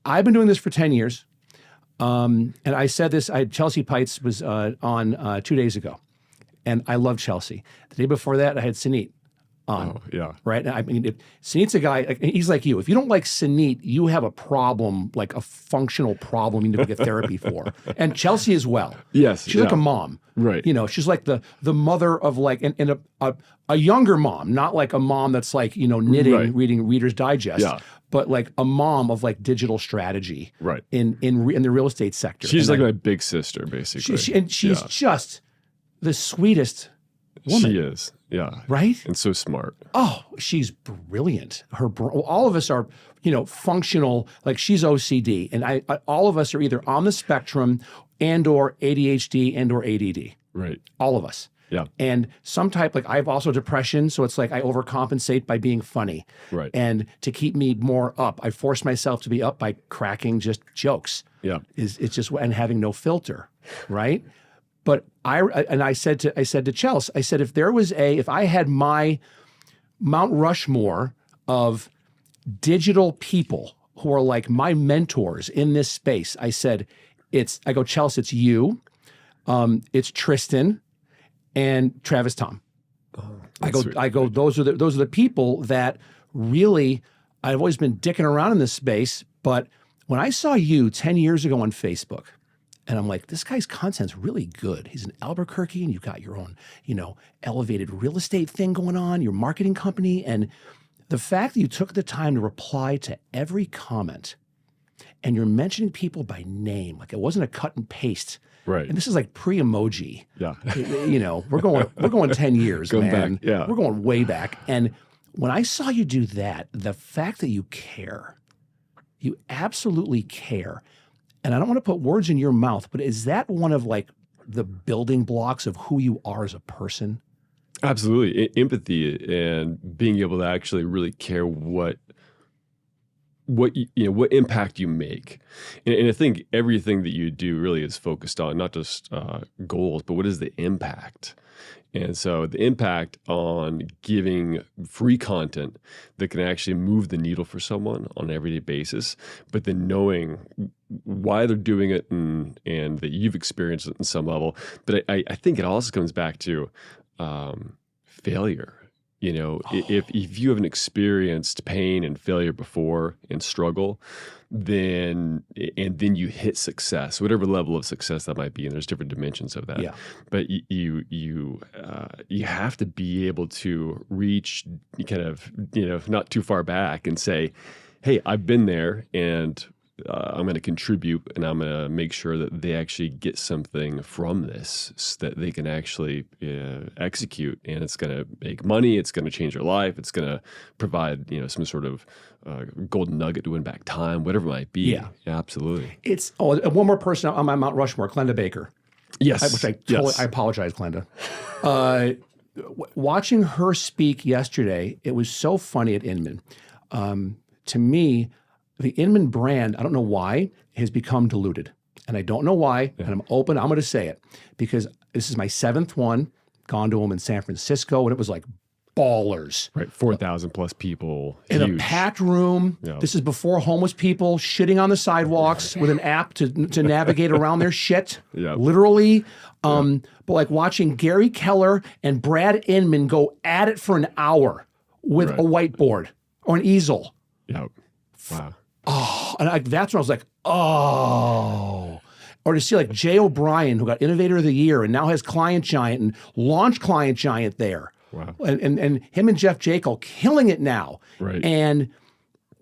I've been doing this for 10 years. And I said this, Chelsea Pites was on 2 days ago. And I love Chelsea. The day before that, I had Suneet on. Oh, yeah. Right? I mean, Suneet's a guy, he's like you. If you don't like Suneet, you have a problem, like a functional problem you need to get therapy for. And Chelsea as well. Yes. She's like a mom. Right. You know, she's like the mother of like, and a younger mom, not like a mom that's like, you know, knitting, reading Reader's Digest. Yeah. But like a mom of like digital strategy, right? In the real estate sector. She's like my big sister, basically. She's just the sweetest woman. She is, yeah, right, and so smart. Oh, she's brilliant. All of us are, you know, functional. Like she's OCD, and all of us are either on the spectrum and/or ADHD and/or ADD. Right. All of us. Yeah. And some type, like I have also depression, so it's like I overcompensate by being funny. Right. And to keep me more up, I force myself to be up by cracking just jokes. Yeah. It's just, and having no filter, right? But I said to Chelsea, I said, if I had my Mount Rushmore of digital people who are like my mentors in this space, I said, I go, Chelsea, it's you, it's Tristan, and Travis Thom. Oh, I go. Those are the people that really I've always been dicking around in this space. But when I saw you 10 years ago on Facebook, and I'm like, this guy's content's really good. He's in Albuquerque, and you've got your own, you know, elevated real estate thing going on, your marketing company, and the fact that you took the time to reply to every comment, and you're mentioning people by name, like it wasn't a cut and paste. Right. And this is like pre-emoji. Yeah. You know, we're going 10 years, man. Back, yeah. We're going way back. And when I saw you do that, the fact that you care, you absolutely care. And I don't want to put words in your mouth, but is that one of like the building blocks of who you are as a person? Absolutely. Empathy and being able to actually really care what impact you make. And I think everything that you do really is focused on not just goals, but what is the impact? And so the impact on giving free content that can actually move the needle for someone on an everyday basis, but then knowing why they're doing it and that you've experienced it in some level. But I think it also comes back to failure. You know, if you haven't experienced pain and failure before and struggle, then you hit success, whatever level of success that might be, and there's different dimensions of that. Yeah. But you have to be able to reach kind of, you know, not too far back and say, hey, I've been there, and I'm going to contribute, and I'm going to make sure that they actually get something from this so that they can actually execute, and it's going to make money. It's going to change their life. It's going to provide, you know, some sort of golden nugget to win back time, whatever it might be. Yeah, absolutely. It's one more person on my Mount Rushmore, Glenda Baker. Yes, I apologize, Glenda. Watching her speak yesterday, it was so funny at Inman. To me, the Inman brand, I don't know why, has become diluted. And I don't know why, and I'm going to say it, because this is my 7th one, gone to them in San Francisco, and it was like ballers. Right, 4,000 plus people. In huge. A packed room. Yeah. This is before homeless people shitting on the sidewalks with an app to navigate around their shit, literally. But like watching Gary Keller and Brad Inman go at it for an hour with a whiteboard or an easel. Yeah. Wow. Oh, and that's when I was like, oh. Or to see like Jay O'Brien, who got Innovator of the Year and now has Client Giant and launched Client Giant there. Wow. And him and Jeff Jekyll killing it now. Right. And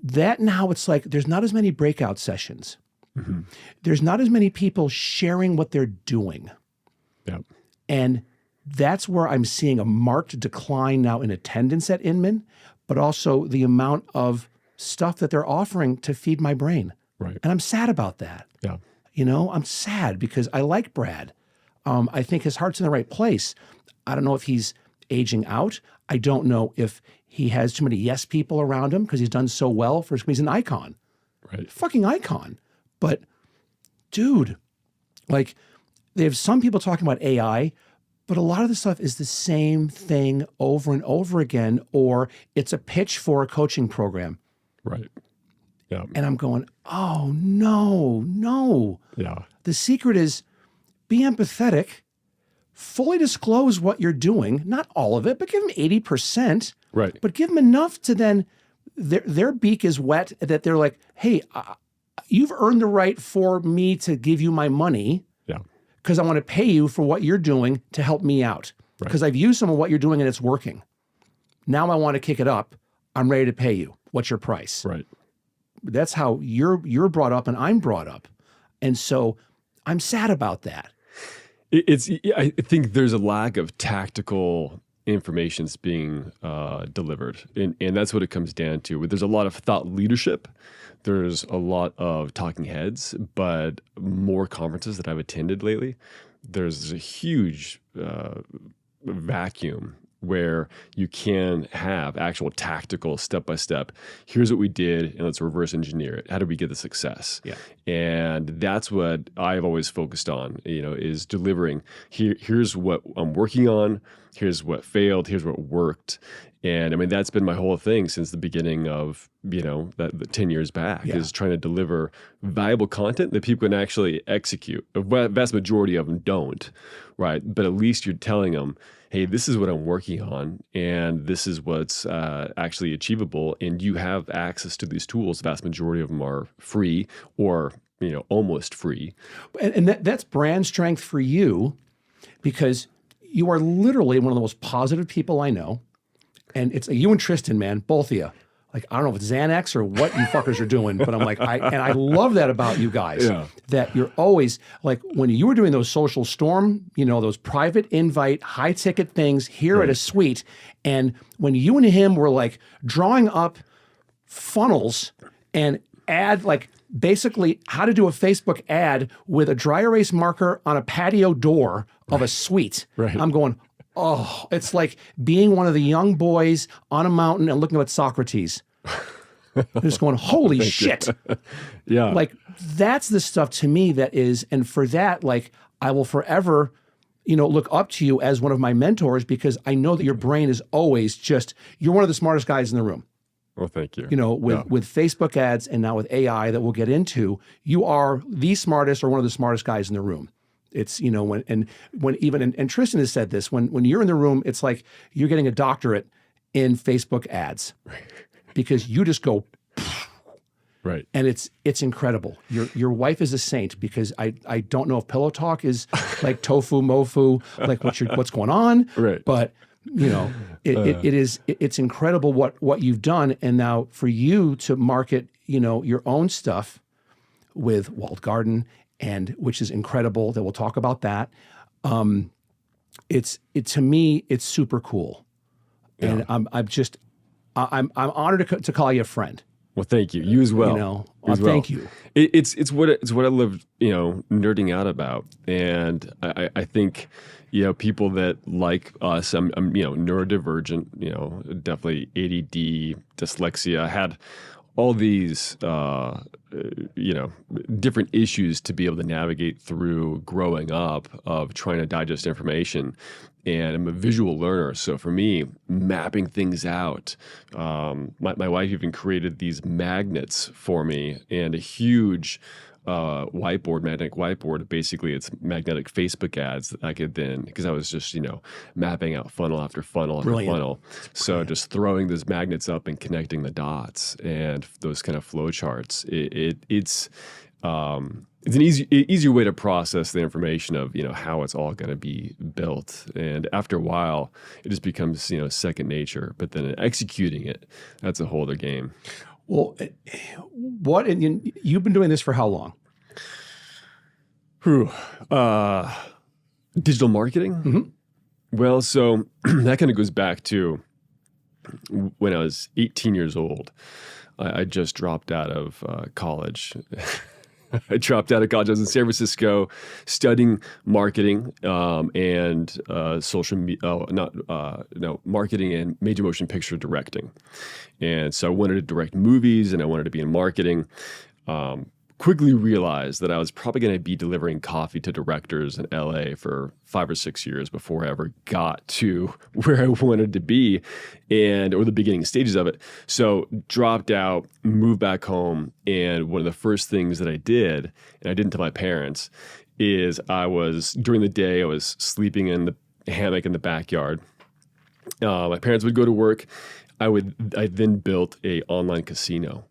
that now it's like there's not as many breakout sessions. Mm-hmm. There's not as many people sharing what they're doing. Yep. And that's where I'm seeing a marked decline now in attendance at Inman, but also the amount of stuff that they're offering to feed my brain. Right. And I'm sad about that. Yeah. You know, I'm sad because I like Brad. I think his heart's in the right place. I don't know if he's aging out. I don't know if he has too many yes people around him because he's done so well for he's an icon. Right. Fucking icon. But dude, like they have some people talking about AI, but a lot of the stuff is the same thing over and over again, or it's a pitch for a coaching program. Right. Yeah. And I'm going, oh, no. Yeah. The secret is be empathetic, fully disclose what you're doing, not all of it, but give them 80%, Right. but give them enough to then their beak is wet that they're like, hey, you've earned the right for me to give you my money Yeah. because I want to pay you for what you're doing to help me out. Because I've used some of what you're doing and it's working. Now I want to kick it up. I'm ready to pay you. What's your price? Right. That's how you're brought up and I'm brought up. And so I'm sad about that. I think there's a lack of tactical information that's being delivered. And that's what it comes down to. There's a lot of thought leadership. There's a lot of talking heads, but more conferences that I've attended lately, there's a huge vacuum where you can have actual tactical step-by-step. Here's what we did, and let's reverse engineer it. How do we get the success? Yeah. And that's what I've always focused on, is delivering. Here's what I'm working on. Here's what failed. Here's what worked. And I mean, that's been my whole thing since the beginning of, the 10 years back, is trying to deliver valuable content that people can actually execute. A vast majority of them don't, right? But at least you're telling them, hey, this is what I'm working on, and this is what's actually achievable, and you have access to these tools. The vast majority of them are free or, almost free. And that's brand strength for you because you are literally one of the most positive people I know. And it's you and Tristan, man, both of you. Like, I don't know if it's Xanax or what you fuckers are doing, but I'm like, I love that about you guys. Yeah. That you're always, like, when you were doing those social storm, those private invite, high ticket things here at a suite. And when you and him were like drawing up funnels and basically how to do a Facebook ad with a dry erase marker on a patio door of a suite. Right. I'm going, oh, it's like being one of the young boys on a mountain and looking at Socrates. Just going, holy shit. Yeah. Like, that's the stuff to me that is, and for that, like, I will forever, look up to you as one of my mentors because I know that your brain is always just, you're one of the smartest guys in the room. Well, thank you. With Facebook ads and now with AI that we'll get into, you are the smartest or one of the smartest guys in the room. It's, when Tristan has said this, when you're in the room, it's like you're getting a doctorate in Facebook ads because you just go, right. And it's incredible. Your wife is a saint because I don't know if Pillow Talk is like tofu, mofu, like what's going on. Right. But it's incredible what you've done. And now for you to market, your own stuff with Walled Garden, and which is incredible that we'll talk about that. To me, it's super cool. Yeah. And I'm honored to call you a friend. Well, thank you. You as well. Thank you. It's what I love, nerding out about. And I think, people that like us, I'm neurodivergent, definitely ADD, dyslexia, had all these, different issues to be able to navigate through growing up of trying to digest information. And I'm a visual learner. So for me, mapping things out, my wife even created these magnets for me and a huge magnetic whiteboard. Basically, it's magnetic Facebook ads that I could then, because I was just, mapping out funnel after funnel after funnel. So just throwing those magnets up and connecting the dots and those kind of flow charts. It's an easier way to process the information of, how it's all going to be built. And after a while, it just becomes, second nature. But then executing it, that's a whole other game. Well, and you've been doing this for how long? Digital marketing? Mm-hmm. Well, so that kind of goes back to when I was 18 years old. I just dropped out of college. I dropped out of college. I was in San Francisco studying marketing and social media, marketing and major motion picture directing. And so I wanted to direct movies and I wanted to be in marketing. quickly realized that I was probably going to be delivering coffee to directors in LA for 5 or 6 years before I ever got to where I wanted to be or the beginning stages of it. So dropped out, moved back home. And one of the first things that I did, and I didn't tell my parents, is during the day, I was sleeping in the hammock in the backyard. My parents would go to work. I then built a online casino.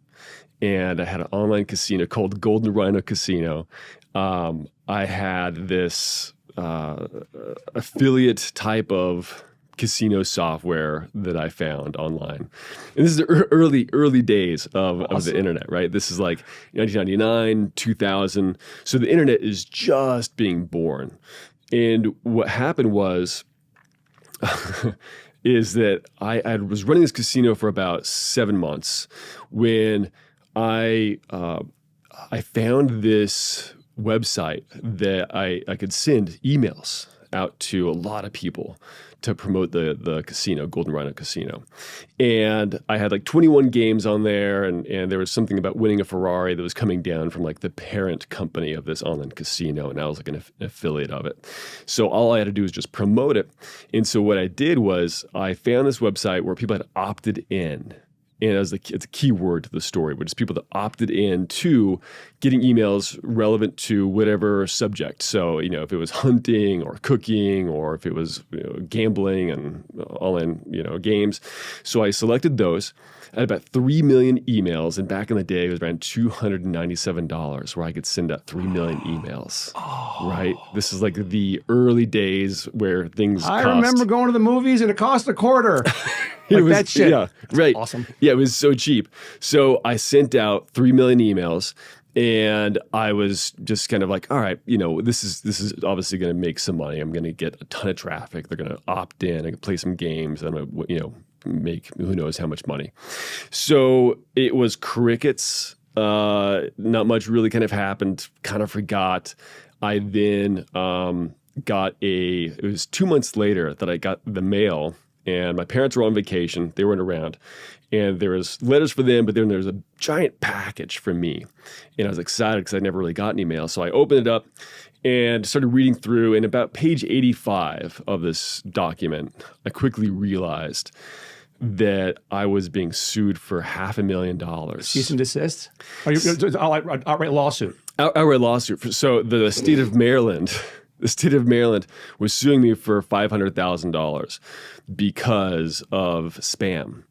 And I had an online casino called Golden Rhino Casino. I had this affiliate type of casino software that I found online. And this is the early days of the internet, right? This is like 1999, 2000. So the internet is just being born. And what happened was is that I was running this casino for about 7 months when I found this website that I could send emails out to a lot of people to promote the casino, Golden Rhino Casino. And I had like 21 games on there, and there was something about winning a Ferrari that was coming down from like the parent company of this online casino, and I was like an affiliate of it. So all I had to do was just promote it. And so what I did was I found this website where people had opted in. And it's a key word to the story, which is people that opted in to getting emails relevant to whatever subject. So, if it was hunting or cooking, or if it was gambling and all-in games. So I selected those. I had about 3 million emails, and back in the day, it was around $297 where I could send out 3 million emails. Right? This is like the early days where things I remember going to the movies and it cost a quarter. That shit. Yeah, right. Awesome. Yeah, it was so cheap. So I sent out 3 million emails, and I was just kind of like, all right, this is obviously going to make some money. I'm going to get a ton of traffic. They're going to opt in. I can play some games. I'm going to, make who knows how much money. So it was crickets. Not much really kind of happened. Kind of forgot. I then it was 2 months later that I got the mail. And my parents were on vacation. They weren't around. And there was letters for them, but then there was a giant package for me. And I was excited because I never really got any mail. So I opened it up and started reading through. And about page 85 of this document, I quickly realized that I was being sued for $500,000. Cease and desist? Outright lawsuit. Outright lawsuit. So the state of Maryland... The state of Maryland was suing me for $500,000 because of spam,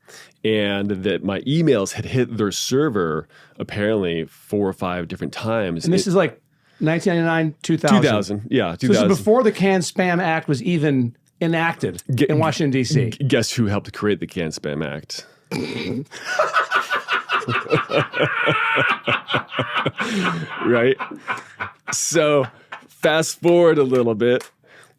and that my emails had hit their server apparently 4 or 5 different times. And this is like 1999, 2000. 2000, yeah. 2000. So this is before the Canned Spam Act was even enacted in Washington, D.C. Guess who helped create the Canned Spam Act? Right? So... Fast forward a little bit.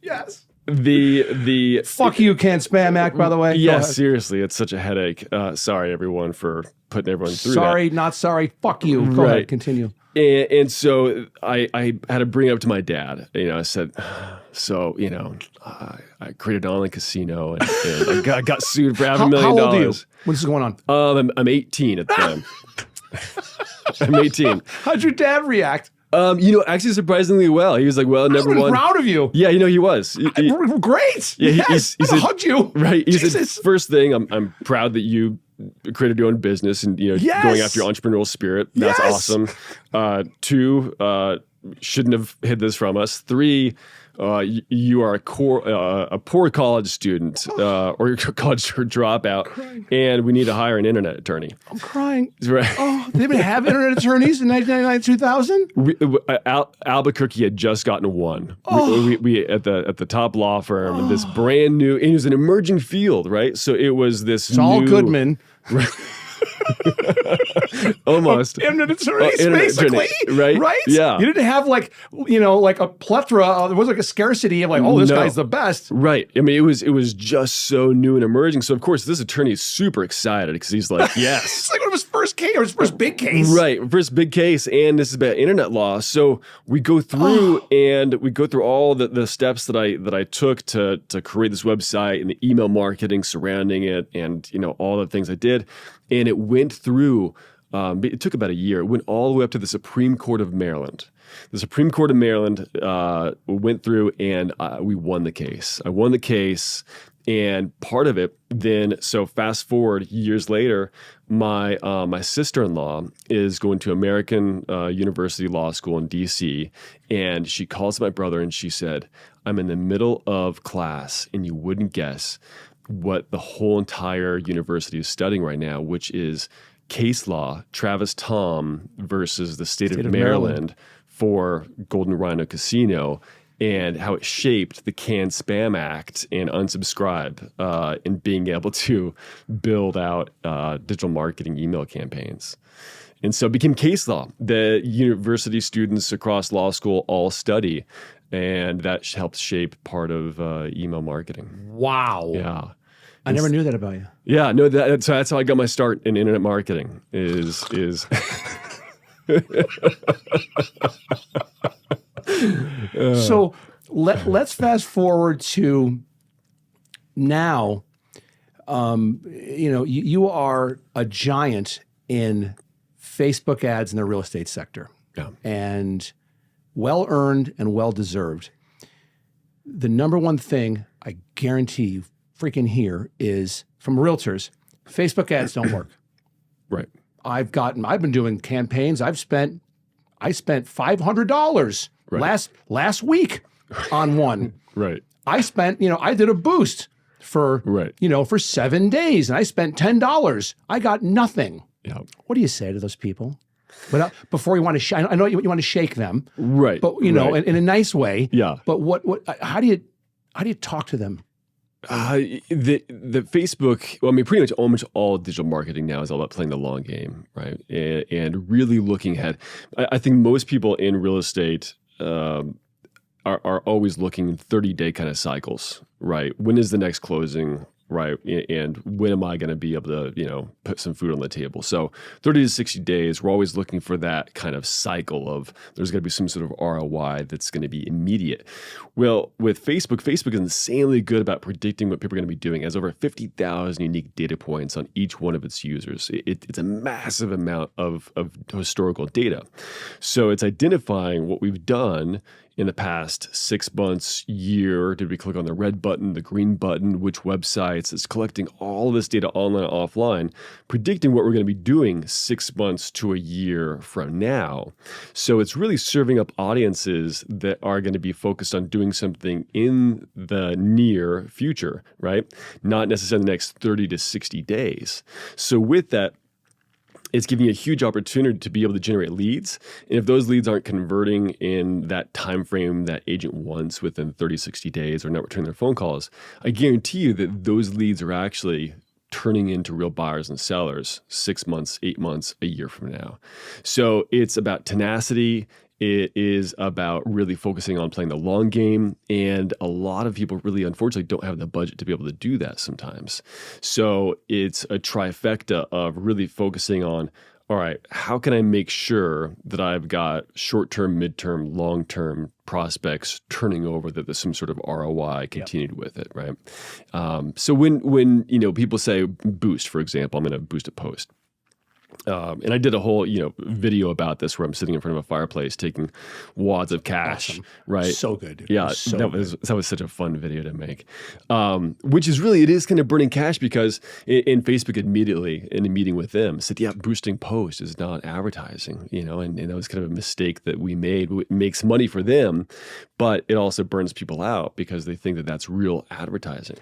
Yes. The fuck you, Canned Spam Act, by the way. Yeah, seriously, it's such a headache. Sorry, everyone, for putting everyone through Sorry, that. not sorry. Fuck you. Go ahead, continue. And so I had to bring it up to my dad. I said, so, I created an online casino and I got sued for $500,000. How old are you? What's going on? I'm 18 at the time. I'm 18. How'd your dad react? Actually surprisingly well. He was like, well, number one. I'm proud of you. Yeah, he was. Great. Yeah, yes, he said, hugged you. Right. He said, first thing, I'm proud that you created your own business and, yes. going after your entrepreneurial spirit. That's yes. awesome. 2, shouldn't have hid this from us. 3, you are a poor college student or college dropout, and we need to hire an internet attorney. I'm crying. Right. Oh, they didn't have internet attorneys in 1999, 2000? Albuquerque had just gotten one. Oh. We at the top law firm, and this brand new, and it was an emerging field, right? So it was this Saul Goodman. Right. Almost. Internet attorneys, basically. Right? Yeah. You didn't have like a plethora. There was like a scarcity of this guy's the best. Right. I mean, it was just so new and emerging. So of course, this attorney is super excited because he's like, yes. It's like one of his first case, or his first big case. Right. First big case. And this is about internet law. So we go through all the steps that I took to create this website and the email marketing surrounding it and, all the things I did. And it went through But it took about a year. It went all the way up to the Supreme Court of Maryland. The Supreme Court of Maryland went through and we won the case. I won the case. And part of it then, so fast forward years later, my sister-in-law is going to American University Law School in D.C., and she calls my brother and she said, I'm in the middle of class, and you wouldn't guess what the whole entire university is studying right now, which is case law, Travis Thom versus the state of Maryland for Golden Rhino Casino, and how it shaped the Can Spam Act and unsubscribe in being able to build out digital marketing email campaigns. And so it became case law that university students across law school all study, and that helped shape part of email marketing. Wow. Yeah. I never knew that about you. Yeah, no, so that's how I got my start in internet marketing is So let's fast forward to now. You are a giant in Facebook ads in the real estate sector, and well earned and well deserved. The number one thing I guarantee you freaking hear is from realtors: Facebook ads don't work. Right. I've been doing campaigns. I spent $500 last week on one. Right. I did a boost for 7 days, and I spent $10. I got nothing. Yeah. What do you say to those people? But before you want to, I know you want to shake them, right? But in a nice way. Yeah. But how do you talk to them? The Facebook, well, I mean, pretty much almost all digital marketing now is all about playing the long game, right? And really looking ahead. I think most people in real estate are always looking in 30-day kind of cycles, right? When is the next closing, right? And when am I going to be able to, put some food on the table? So 30 to 60 days, we're always looking for that kind of cycle of there's going to be some sort of ROI that's going to be immediate. Well, with Facebook is insanely good about predicting what people are going to be doing. It has over 50,000 unique data points on each one of its users. It's a massive amount of historical data. So it's identifying what we've done in the past 6 months, year. Did we click on the red button, the green button, which websites? It's collecting all of this data online and offline, predicting what we're going to be doing 6 months to a year from now. So it's really serving up audiences that are going to be focused on doing something in the near future, right? Not necessarily the next 30 to 60 days. So with that, it's giving you a huge opportunity to be able to generate leads. And if those leads aren't converting in that time frame that agent wants within 30, 60 days or not returning their phone calls, I guarantee you that those leads are actually turning into real buyers and sellers 6 months, 8 months, a year from now. So it's about tenacity. It is about really focusing on playing the long game. And a lot of people really, unfortunately, don't have the budget to be able to do that sometimes. So it's a trifecta of really focusing on, all right, how can I make sure that I've got short-term, mid-term, long-term prospects turning over, that there's some sort of ROI continued with it, right? So when people say boost, for example, I'm going to boost a post. And I did a whole, video about this where I'm sitting in front of a fireplace taking wads of cash, awesome. Right? So good, dude. Yeah, that was such a fun video to make. Which is really, it is kind of burning cash because in Facebook immediately, in a meeting with them, said, boosting posts is not advertising, and that was kind of a mistake that we made. It makes money for them, but it also burns people out because they think that that's real advertising.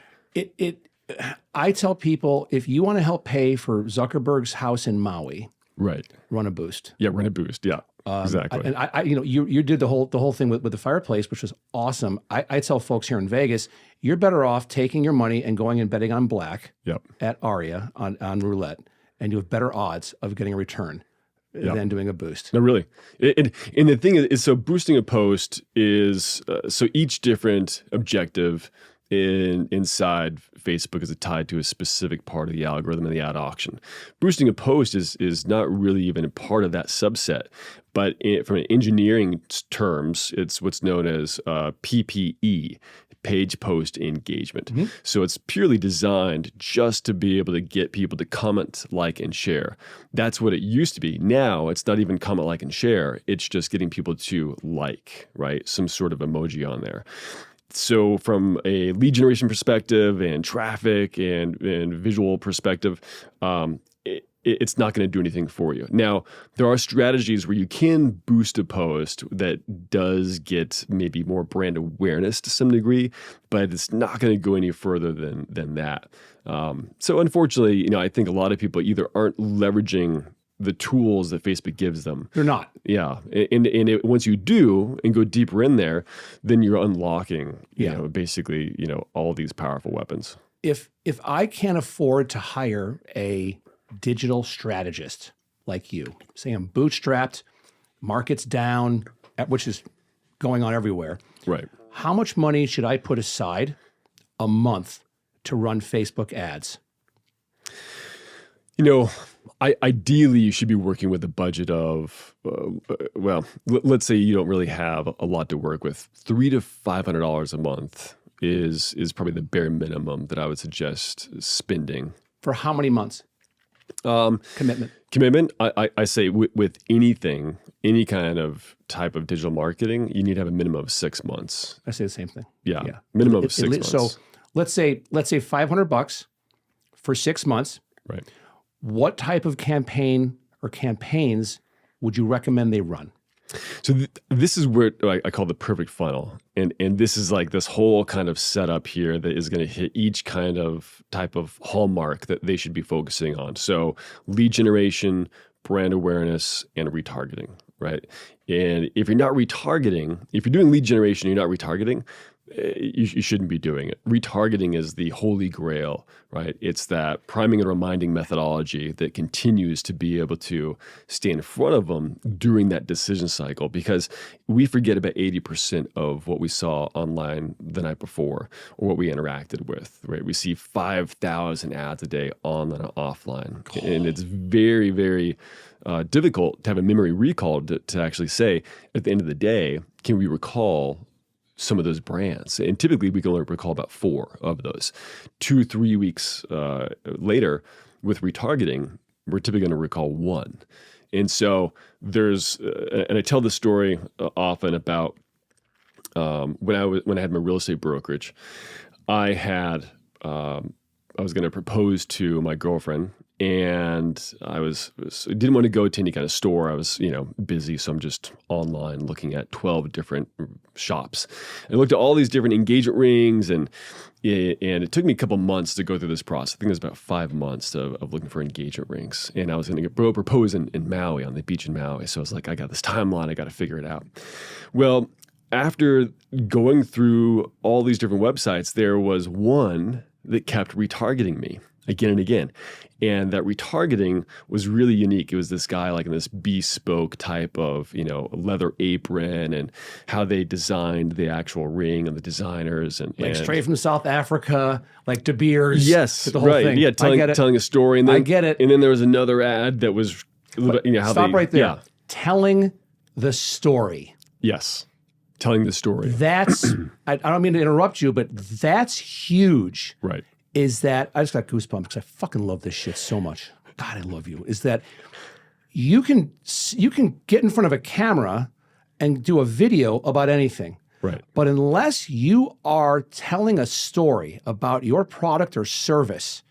I tell people, if you want to help pay for Zuckerberg's house in Maui, right, run a boost. Yeah, run a boost. Yeah, exactly. And you did the whole thing with the fireplace, which was awesome. I tell folks here in Vegas, you're better off taking your money and going and betting on black at Aria on roulette, and you have better odds of getting a return than doing a boost. No, really. And the thing is, so boosting a post is so each different objective inside Facebook is tied to a specific part of the algorithm and the ad auction. Boosting a post is not really even a part of that subset, but from an engineering terms, it's what's known as PPE. page post engagement. So it's purely designed just to be able to get people to comment, like, and share. That's what it used to be. Now it's not even comment, like, and share. It's just getting people to like, right? Some sort of emoji on there. So from a lead generation perspective and traffic and visual perspective, it's not going to do anything for you. Now, there are strategies where you can boost a post that does get maybe more brand awareness to some degree, but it's not going to go any further than that. So unfortunately, I think a lot of people either aren't leveraging the tools that Facebook gives them. They're not. Yeah. And once you do and go deeper in there, then you're unlocking, basically, all these powerful weapons. If I can't afford to hire a digital strategist like you, say I'm bootstrapped, market's down, which is going on everywhere. Right. How much money should I put aside a month to run Facebook ads? Ideally, you should be working with a budget of, let's say you don't really have a lot to work with. $300 to $500 a month is probably the bare minimum that I would suggest spending. For how many months? Commitment. I say with anything, any kind of type of digital marketing, you need to have a minimum of 6 months. I say the same thing. Yeah. Minimum of 6 months. So let's say $500 for 6 months. Right. What type of campaign or campaigns would you recommend they run? So this is where I call the perfect funnel. And this is like this whole kind of setup here that is going to hit each kind of type of hallmark that they should be focusing on. So lead generation, brand awareness, and retargeting, right? And if you're not retargeting, if you're doing lead generation, you're not retargeting, you shouldn't be doing it. Retargeting is the holy grail, right? It's that priming and reminding methodology that continues to be able to stay in front of them during that decision cycle, because we forget about 80% of what we saw online the night before or what we interacted with, right? We see 5,000 ads a day online and offline. And it's very, very difficult to have a memory recall to actually say, at the end of the day, can we recall some of those brands? And typically we can only recall about 4 of those. 2-3 weeks later with retargeting, we're typically going to recall 1. And so there's, and I tell this story often about when I had my real estate brokerage, I was going to propose to my girlfriend, and I didn't want to go to any kind of store. I was, busy. So I'm just online looking at 12 different shops. I looked at all these different engagement rings, and it took me a couple months to go through this process. I think it was about 5 months of looking for engagement rings. And I was going to propose in Maui, on the beach in Maui. So I was like, I got this timeline. I got to figure it out. Well, after going through all these different websites, there was one that kept retargeting me again and again. And that retargeting was really unique. It was this guy like in this bespoke type of, leather apron, and how they designed the actual ring and the designers. And straight from South Africa, like De Beers. Yes, the whole thing. Yeah, telling a story. And then, I get it. And then there was another ad that was, how stop right there. Yeah. Telling the story. Yes. Telling the story. That's, I don't mean to interrupt you, but that's huge. Right. Is that, I just got goosebumps because I fucking love this shit so much. God, I love you. Is that you can get in front of a camera and do a video about anything. Right. But unless you are telling a story about your product or service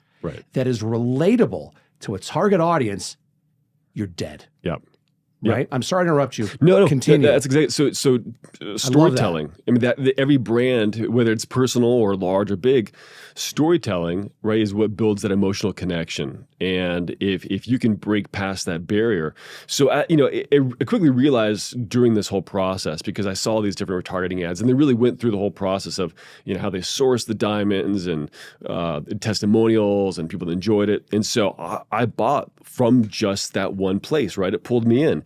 that is relatable to a target audience, you're dead. Yep. Right? Yep. I'm sorry to interrupt you. No, continue. That's exactly so. Storytelling. I mean, that every brand, whether it's personal or large or big, storytelling, right, is what builds that emotional connection. And if you can break past that barrier, so I quickly realized during this whole process, because I saw these different retargeting ads, and they really went through the whole process of how they sourced the diamonds and testimonials and people that enjoyed it. And so I bought from just that one place, right? It pulled me in.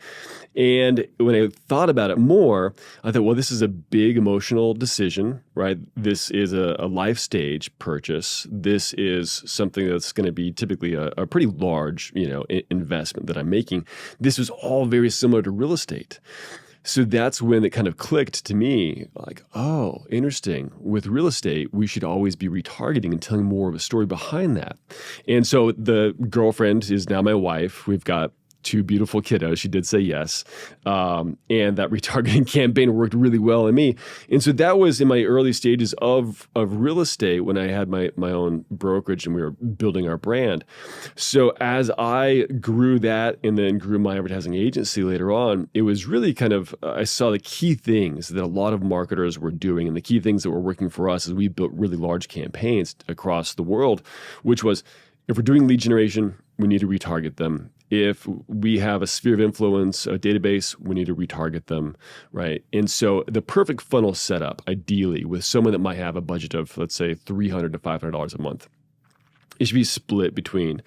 And when I thought about it more, I thought, well, this is a big emotional decision, right? This is a life stage purchase. This is something that's going to be typically a pretty large, investment that I'm making. This is all very similar to real estate. So that's when it kind of clicked to me, like, oh, interesting. With real estate, we should always be retargeting and telling more of a story behind that. And so the girlfriend is now my wife. We've got 2 beautiful kiddos. She did say yes. And that retargeting campaign worked really well in me. And so that was in my early stages of real estate when I had my own brokerage and we were building our brand. So as I grew that and then grew my advertising agency later on, it was really kind of, I saw the key things that a lot of marketers were doing and the key things that were working for us as we built really large campaigns across the world, which was, if we're doing lead generation, we need to retarget them. If we have a sphere of influence, a database, we need to retarget them, right? And so the perfect funnel setup, ideally, with someone that might have a budget of, let's say, $300 to $500 a month, it should be split between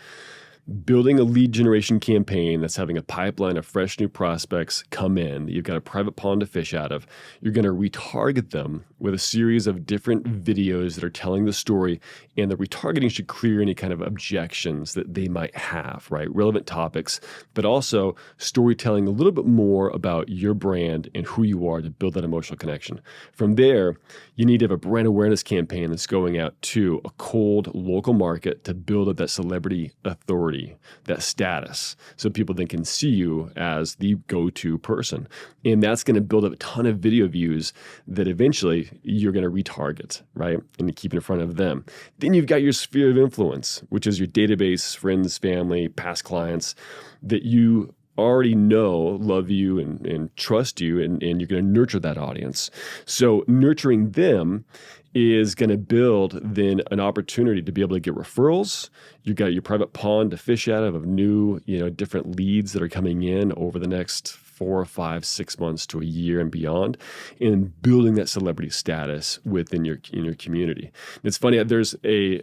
building a lead generation campaign that's having a pipeline of fresh new prospects come in that you've got a private pond to fish out of. You're going to retarget them with a series of different videos that are telling the story, and the retargeting should clear any kind of objections that they might have, right? Relevant topics, but also storytelling a little bit more about your brand and who you are to build that emotional connection. From there, you need to have a brand awareness campaign that's going out to a cold local market to build up that celebrity authority, that status, so people then can see you as the go-to person. And that's going to build up a ton of video views that eventually you're going to retarget, right? And keep in front of them. Then you've got your sphere of influence, which is your database, friends, family, past clients that you already know, love you, and trust you, and you're going to nurture that audience. So nurturing them is going to build then an opportunity to be able to get referrals. You've got your private pond to fish out of new, different leads that are coming in over the next 4, 5, 6 months to a year and beyond, and building that celebrity status within your community. And it's funny. There's a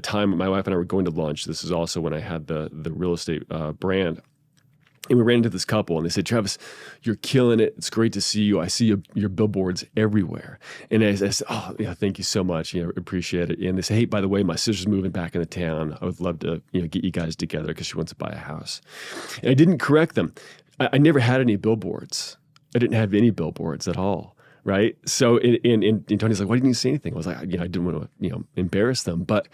time my wife and I were going to lunch. This is also when I had the real estate brand. And we ran into this couple and they said, Travis, you're killing it. It's great to see you. I see your billboards everywhere. And I said, oh, yeah, thank you so much. Appreciate it. And they said, hey, by the way, my sister's moving back into town. I would love to get you guys together because she wants to buy a house. And I didn't correct them. I never had any billboards. I didn't have any billboards at all. Right. So, and Tony's like, why didn't you say anything? I was like, I didn't want to, embarrass them. But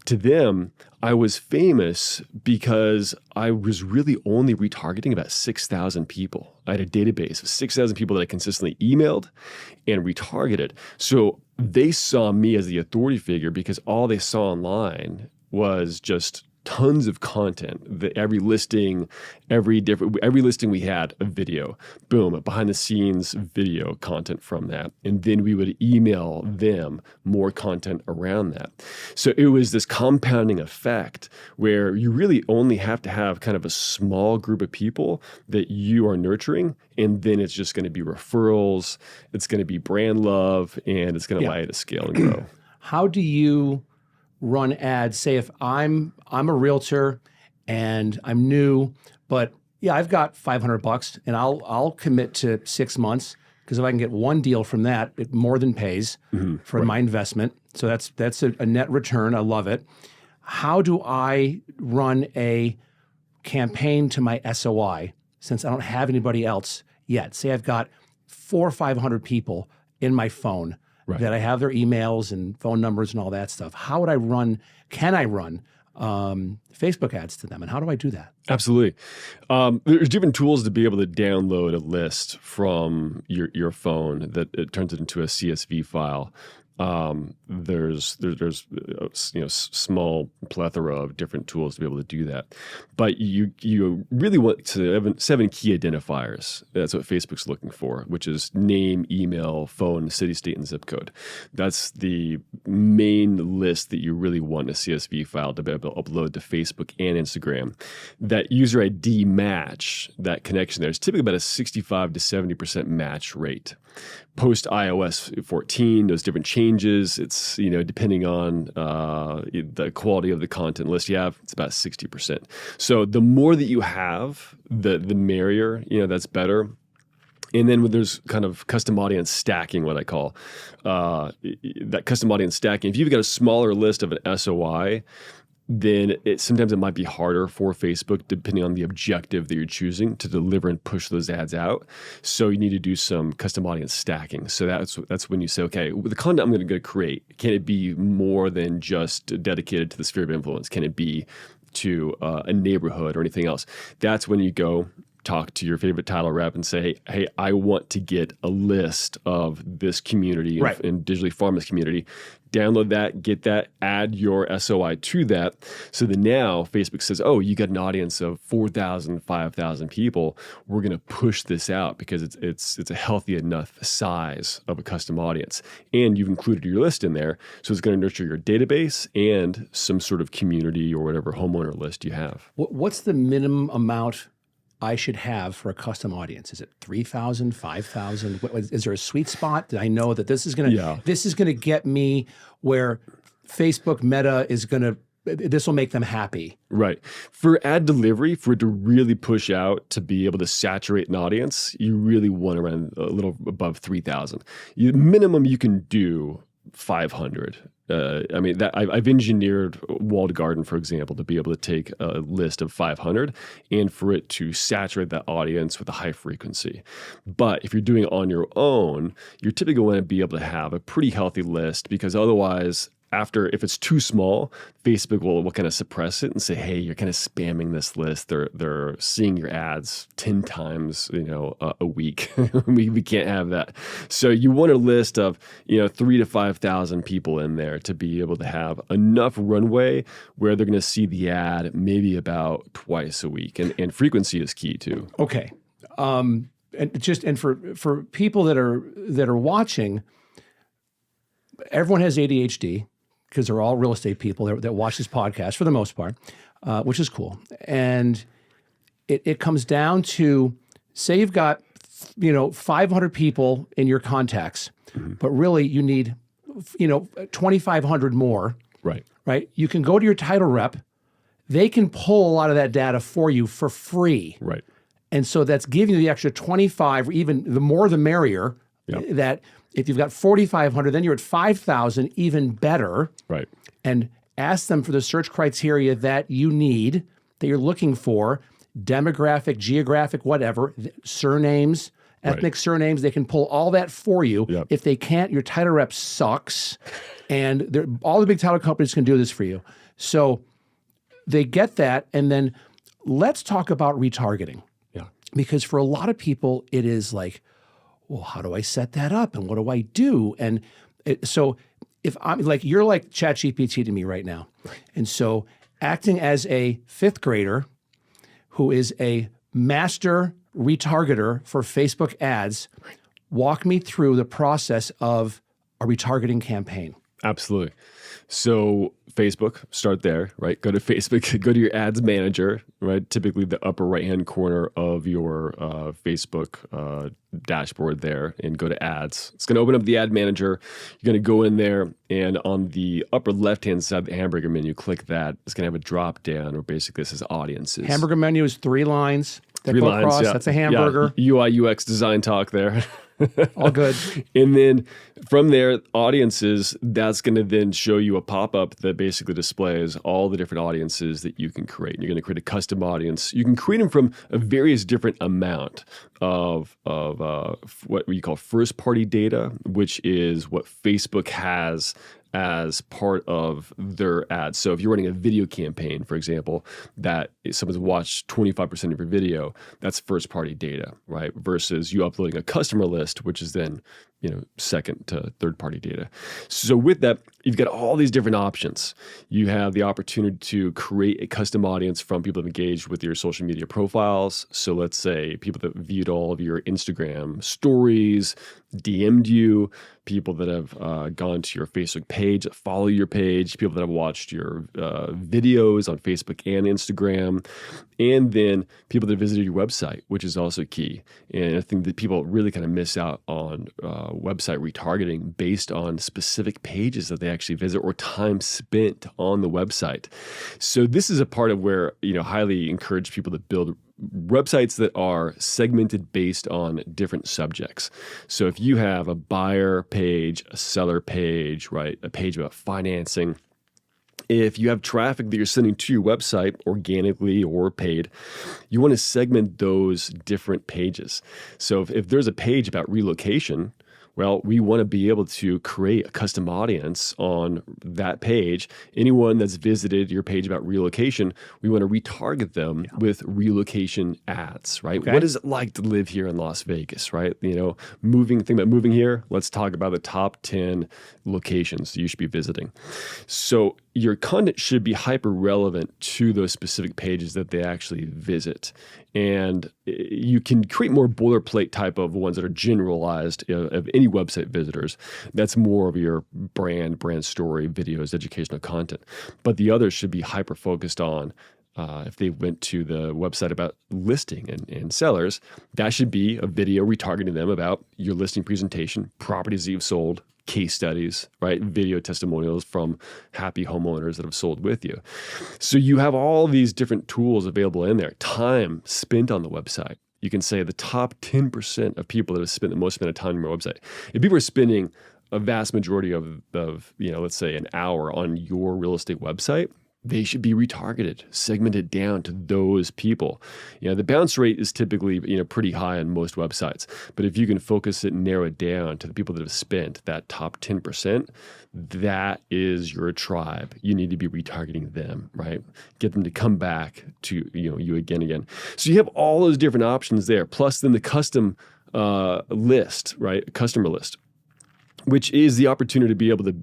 to them, I was famous because I was really only retargeting about 6,000 people. I had a database of 6,000 people that I consistently emailed and retargeted. So they saw me as the authority figure because all they saw online was just tons of content. Every listing we had a video, boom, a behind the scenes video content from that. And then we would email them more content around that. So it was this compounding effect where you really only have to have kind of a small group of people that you are nurturing. And then it's just going to be referrals. It's going to be brand love, and it's going to allow you to scale and grow. How do you run ads? Say if I'm a realtor and I'm new, but I've got $500 and I'll commit to 6 months because if I can get one deal from that, it more than pays for my investment. So that's a net return. I love it. How do I run a campaign to my SOI since I don't have anybody else yet? Say I've got 400 or 500 people in my phone. Right. That I have their emails and phone numbers and all that stuff. How would I run, can I run Facebook ads to them? And how do I do that? Absolutely. There's different tools to be able to download a list from your phone that it turns it into a CSV file. There's small plethora of different tools to be able to do that, but you really want to have 7 key identifiers. That's what Facebook's looking for, which is name, email, phone, city, state, and zip code. That's the main list that you really want a CSV file to be able to upload to Facebook and Instagram. That user ID match, that connection there is typically about a 65 to 70% match rate. Post iOS 14, those different changes, it's, depending on the quality of the content list you have, it's about 60%. So the more that you have, the merrier, that's better. And then there's kind of custom audience stacking, what I call that custom audience stacking. If you've got a smaller list of an SOI, then sometimes it might be harder for Facebook, depending on the objective that you're choosing, to deliver and push those ads out. So you need to do some custom audience stacking. So that's when you say, okay, with the content I'm going to create, can it be more than just dedicated to the sphere of influence? Can it be to a neighborhood or anything else? That's when you go talk to your favorite title rep and say, hey, I want to get a list of this community and digitally farm this community. Download that, get that, add your SOI to that. So that now Facebook says, oh, you got an audience of 4,000, 5,000 people. We're going to push this out because it's a healthy enough size of a custom audience. And you've included your list in there. So it's going to nurture your database and some sort of community or whatever homeowner list you have. What's the minimum amount I should have for a custom audience? Is it 3,000, 5,000? Is there a sweet spot that I know that this is going to get me where Facebook Meta is going to, this will make them happy? Right. For ad delivery, for it to really push out, to be able to saturate an audience, you really want around a little above 3,000. Minimum you can do 500. I've engineered walled garden, for example, to be able to take a list of 500 and for it to saturate that audience with a high frequency. But if you're doing it on your own, you're typically going to be able to have a pretty healthy list, because otherwise, if it's too small, Facebook will kind of suppress it and say, hey, you're kind of spamming this list. They're seeing your ads 10 times, a week. we can't have that. So you want a list of, 3,000 to 5,000 people in there to be able to have enough runway where they're going to see the ad maybe about twice a week. And frequency is key too. Okay. And for people that are watching, everyone has ADHD, because they're all real estate people that watch this podcast for the most part, which is cool. And it comes down to, say you've got 500 people in your contacts, but really you need 2,500 more. Right. You can go to your title rep. They can pull a lot of that data for you for free. Right. And so that's giving you the extra 25, or even the more the merrier. Yep. That if you've got 4,500, then you're at 5,000, even better. Right. And ask them for the search criteria that you need, that you're looking for, demographic, geographic, whatever, surnames, ethnic surnames. They can pull all that for you. Yep. If they can't, your title rep sucks. And all the big title companies can do this for you. So they get that. And then let's talk about retargeting. Yeah. Because for a lot of people, it is like, well, how do I set that up? And what do I do? And so if I'm like, you're like ChatGPT to me right now. Right. And so acting as a fifth grader who is a master retargeter for Facebook ads, walk me through the process of a retargeting campaign. Absolutely. So Facebook, start there, right? Go to Facebook, go to your ads manager, right? Typically the upper right-hand corner of your Facebook dashboard there, and go to ads. It's going to open up the ad manager. You're going to go in there, and on the upper left-hand side of the hamburger menu, click that. It's going to have a drop down where basically this is audiences. Hamburger menu is 3 lines that go across. Yeah. That's a hamburger. Yeah. UI, UX design talk there. All good. And then from there, audiences, that's going to then show you a pop-up that basically displays all the different audiences that you can create. You're going to create a custom audience. You can create them from a various different amount of what we call first-party data, which is what Facebook has as part of their ads. So if you're running a video campaign, for example, that someone's watched 25% of your video, that's first-party data, right? Versus you uploading a customer list, which is then second to third-party data. So with that, you've got all these different options. You have the opportunity to create a custom audience from people that have engaged with your social media profiles. So let's say people that viewed all of your Instagram stories, DM'd you, people that have gone to your Facebook page, follow your page, people that have watched your videos on Facebook and Instagram, and then people that visited your website, which is also key. And I think that people really kind of miss out on website retargeting based on specific pages that they actually visit or time spent on the website. So this is a part of where, highly encourage people to build websites that are segmented based on different subjects. So if you have a buyer page, a seller page, right, a page about financing, If you have traffic that you're sending to your website organically or paid, you want to segment those different pages. So if there's a page about relocation, well, we want to be able to create a custom audience on that page. Anyone that's visited your page about relocation, we want to retarget them with relocation ads, right? Okay. What is it like to live here in Las Vegas, right? Think about moving here. Let's talk about the top 10 locations you should be visiting. So your content should be hyper relevant to those specific pages that they actually visit. And you can create more boilerplate type of ones that are generalized of any website visitors. That's more of your brand story, videos, educational content. But the others should be hyper focused on if they went to the website about listing and sellers, that should be a video retargeting them about your listing presentation, properties that you've sold, case studies, right? Video testimonials from happy homeowners that have sold with you. So you have all these different tools available in there. Time spent on the website. You can say the top 10% of people that have spent the most amount of time on your website. If people are spending a vast majority of let's say an hour on your real estate website, they should be retargeted, segmented down to those people. The bounce rate is typically pretty high on most websites, but if you can focus it and narrow it down to the people that have spent that top 10%, that is your tribe. You need to be retargeting them, right? Get them to come back to you again. So you have all those different options there, plus then the custom list, right? Customer list, which is the opportunity to be able to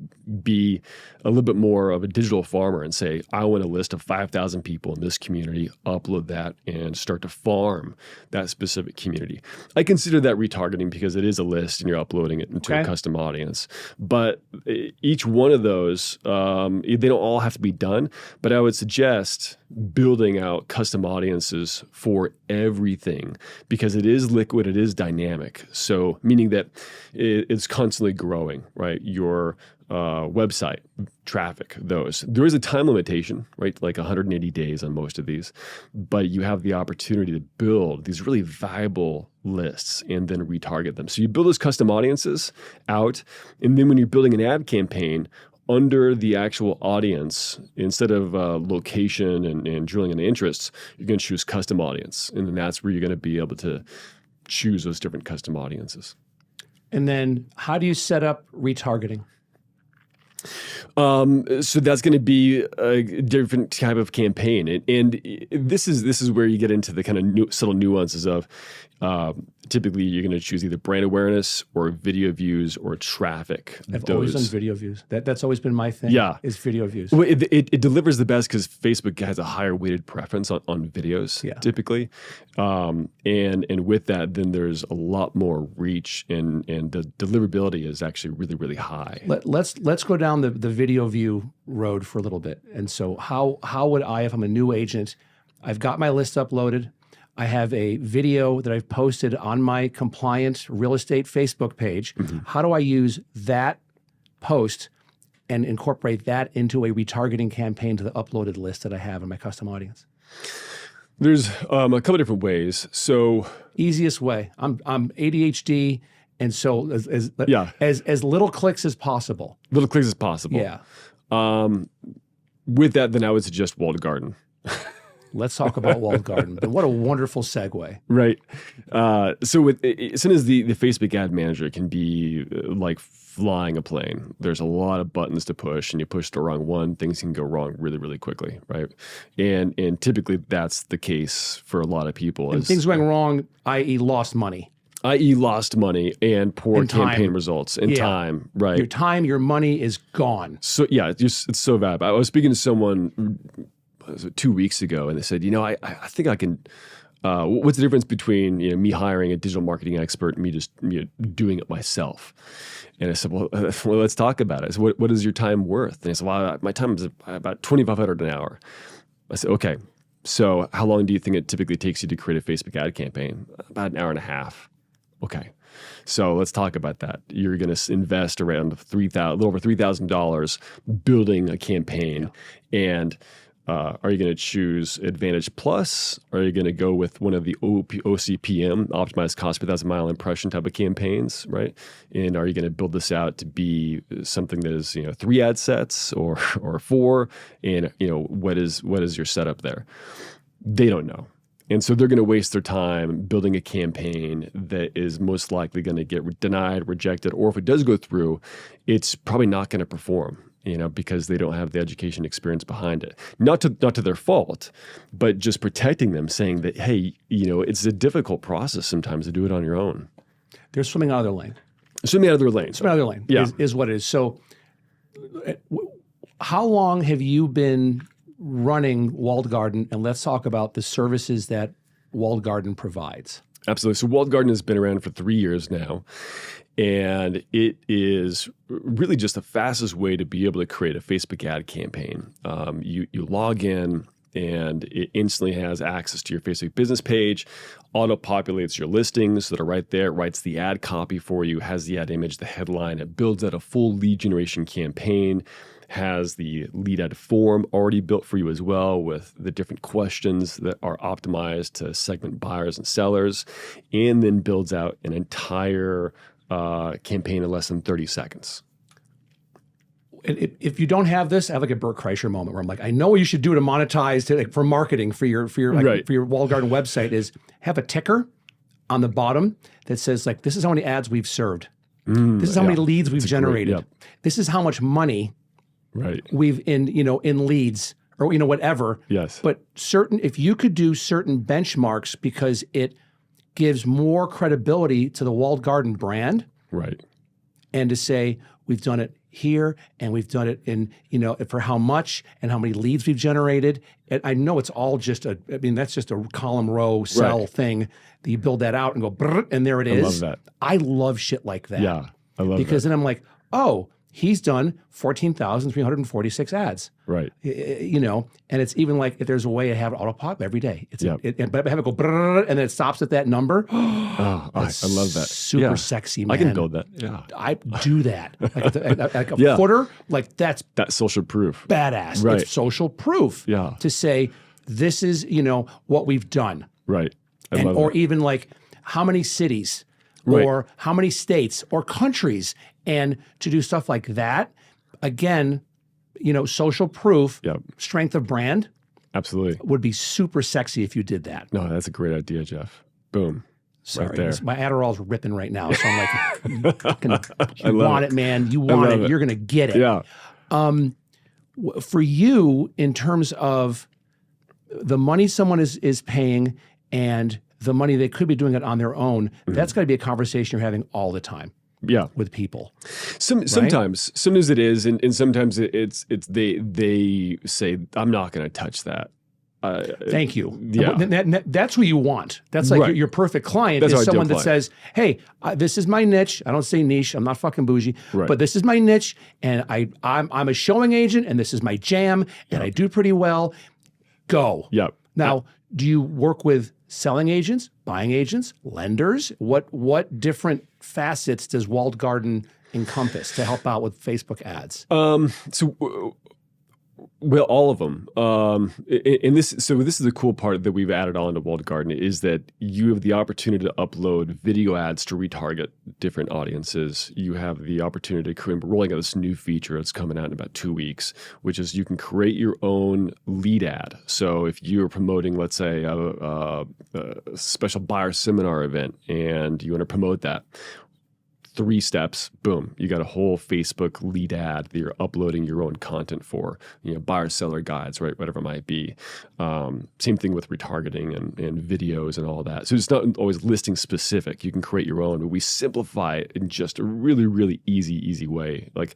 be a little bit more of a digital farmer and say, I want a list of 5,000 people in this community, upload that, and start to farm that specific community. I consider that retargeting because it is a list and you're uploading it into a custom audience. But each one of those, they don't all have to be done, but I would suggest building out custom audiences for everything because it is liquid, it is dynamic. So meaning that it's constantly growing, right? Your website traffic, those. There is a time limitation, right? Like 180 days on most of these, but you have the opportunity to build these really valuable lists and then retarget them. So you build those custom audiences out, and then when you're building an ad campaign, under the actual audience, instead of location and drilling into interests, you're going to choose custom audience. And then that's where you're going to be able to choose those different custom audiences. And then how do you set up retargeting? So that's going to be a different type of campaign. And this is where you get into the kind of subtle nuances of typically you're going to choose either brand awareness or video views or traffic. I've always done video views. That's always been my thing. Yeah, is video views. Well, it delivers the best because Facebook has a higher weighted preference on videos typically, and with that, then there's a lot more reach and the deliverability is actually really, really high. Let's go down the video view road for a little bit. And so how would I, if I'm a new agent, I've got my list uploaded, I have a video that I've posted on my compliant real estate Facebook page. Mm-hmm. How do I use that post and incorporate that into a retargeting campaign to the uploaded list that I have in my custom audience? There's a couple of different ways. So easiest way, I'm ADHD, and so as little clicks as possible. Little clicks as possible. Yeah. With that, then I would suggest walled garden. Let's talk about walled garden. But what a wonderful segue. Right. So as soon as the Facebook ad manager can be like flying a plane, there's a lot of buttons to push, and you push the wrong one, things can go wrong really, really quickly, right? And typically that's the case for a lot of people. And things going wrong, i.e. lost money. I.e. lost money and poor campaign results and time, right? Your time, your money is gone. So it's so bad. I was speaking to someone 2 weeks ago, and they said, I think I can. What's the difference between me hiring a digital marketing expert and me just doing it myself? And I said, well, let's talk about it. I said, what is your time worth? And I said, well, my time is about $2,500 an hour. I said, okay. So how long do you think it typically takes you to create a Facebook ad campaign? About an hour and a half. Okay. So let's talk about that. You're going to invest around a little over $3,000 building a campaign, and Are you going to choose Advantage Plus? Are you going to go with one of the OCPM, optimized cost per thousand mile impression type of campaigns, right? And are you going to build this out to be something that is 3 ad sets or 4? And what is your setup there? They don't know. And so they're going to waste their time building a campaign that is most likely going to get denied, rejected, or if it does go through, it's probably not going to perform, because they don't have the education experience behind it. Not to their fault, but just protecting them, saying that, hey, it's a difficult process sometimes to do it on your own. They're swimming out of their lane. Swimming out of their lane. Swimming out of their lane Yeah. is what it is. So how long have you been running Walled Garden? And let's talk about the services that Walled Garden provides. Absolutely. So Walled Garden has been around for 3 years now. And it is really just the fastest way to be able to create a Facebook ad campaign. You log in and it instantly has access to your Facebook business page, auto-populates your listings that are right there, writes the ad copy for you, has the ad image, the headline. It builds out a full lead generation campaign, has the lead ad form already built for you as well with the different questions that are optimized to segment buyers and sellers, and then builds out an entire campaign in less than 30 seconds. If you don't have this, I have like a Bert Kreischer moment where I'm like, I know what you should do to monetize for marketing for your Right. for your Walled Garden website is have a ticker on the bottom that says like, this is how many ads we've served. This is how many leads we've generated. This is how much money we've in leads or whatever. Yes. But if you could do certain benchmarks because it gives more credibility to the Walled Garden brand. Right. And to say, we've done it here and we've done it in, for how much and how many leads we've generated. And I know it's all just that's just a column row cell thing that you build that out and go, brrr, and there it is. I love that. I love shit like that. Yeah, I love because that. then I'm like, oh, he's done 14,346 ads. Right. And it's even like if there's a way to have it auto pop every day. But have it go brrr, and then it stops at that number. I love that. Super sexy, man. I can build that. Yeah. I do that. Like a footer, like that's social proof. badass. Right. It's social proof. Yeah. To say this is, what we've done. Right. I love or that. even like how many cities or how many states or countries, and to do stuff like that. Again, social proof, strength of brand. Absolutely. Would be super sexy if you did that. No, that's a great idea, Jeff. Boom. Sorry, right there. my Adderall's ripping right now, so I'm like, you want it, man. You want it. You're going to get it. Yeah. For you, in terms of the money someone is paying and the money they could be doing it on their own, that's got to be a conversation you're having all the time. Yeah, with people. Sometimes it is, and sometimes it's they say, I'm not going to touch that. Thank you. Yeah. That's who you want. That's like your perfect client. That's is someone that client. says, hey, this is my niche. I don't say niche. I'm not fucking bougie. Right. But this is my niche, and I'm a showing agent, and this is my jam, and I do pretty well. Go. Yep. Now, do you work with selling agents, buying agents, lenders? What different facets does Walled Garden encompass to help out with Facebook ads? Well, all of them. And this is the cool part that we've added on to Walled Garden is that you have the opportunity to upload video ads to retarget different audiences. You have the opportunity to we're rolling out this new feature that's coming out in about 2 weeks, which is you can create your own lead ad. So if you're promoting, let's say, a special buyer seminar event and you want to promote that, 3 steps, boom, you got a whole Facebook lead ad that you're uploading your own content for, buyer seller guides, right, whatever it might be. Same thing with retargeting and videos and all that. So it's not always listing specific. You can create your own, but we simplify it in just a really, really easy way. Like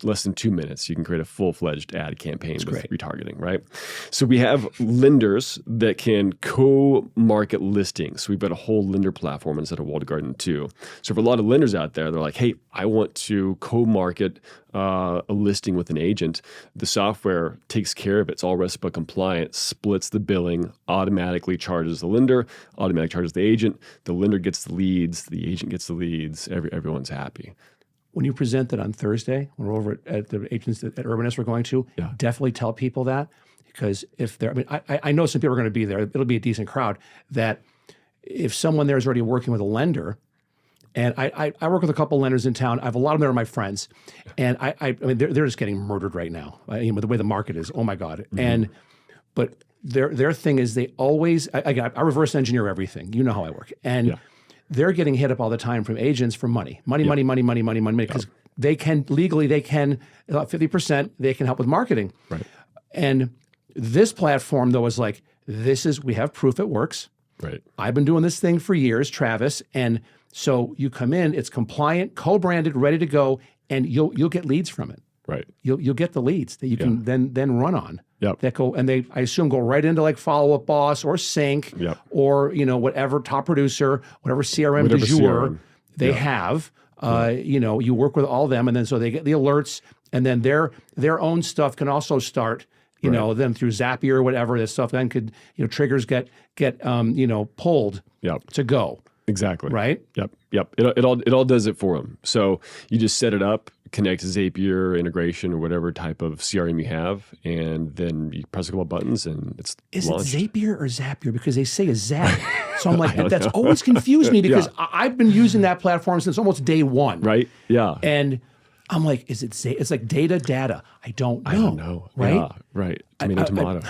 less than 2 minutes, you can create a full-fledged ad campaign with retargeting, right? So we have lenders that can co-market listings. So we've got a whole lender platform instead of Walled Garden too. So for a lot of lenders out there, they're like, hey, I want to co-market a listing with an agent. The software takes care of it. It's all RESPA compliant, splits the billing, automatically charges the lender, automatically charges the agent. The lender gets the leads, the agent gets the leads. Everyone's happy. When you present it on Thursday, when we're over at the agents at Urbanist we're going to, definitely tell people that. because if they're, I mean, I know some people are going to be there. It'll be a decent crowd. That if someone there is already working with a lender, and I work with a couple lenders in town. I have a lot of them are my friends, and I mean they're just getting murdered right now. With the way the market is, oh my God. But their thing is they always I reverse engineer everything. You know how I work, and they're getting hit up all the time from agents for money, because they can legally 50% they can help with marketing, right? And this platform though is like we have proof it works. Right. I've been doing this thing for years, Travis, and so you come in, it's compliant, co-branded, ready to go, and you'll get leads from it. Right. You'll get the leads that you can then run on. Yep. That go and I assume go right into like Follow Up Boss or Sync or whatever top producer, whatever CRM du jour they have. You work with all of them, and then so they get the alerts, and then their own stuff can also start. Them through Zapier or whatever. This stuff then could triggers get pulled to go. Exactly. Right. Yep. It all does it for them. So you just set it up, connect to Zapier integration or whatever type of CRM you have, and then you press a couple of buttons and it's launched. It Zapier or Zapier? Because they say a Zap. So I'm like, that's always confused me because I've been using that platform since almost day one. Right. Yeah. And I'm like, it's like data. I don't know. Right. Yeah, right. Tomato.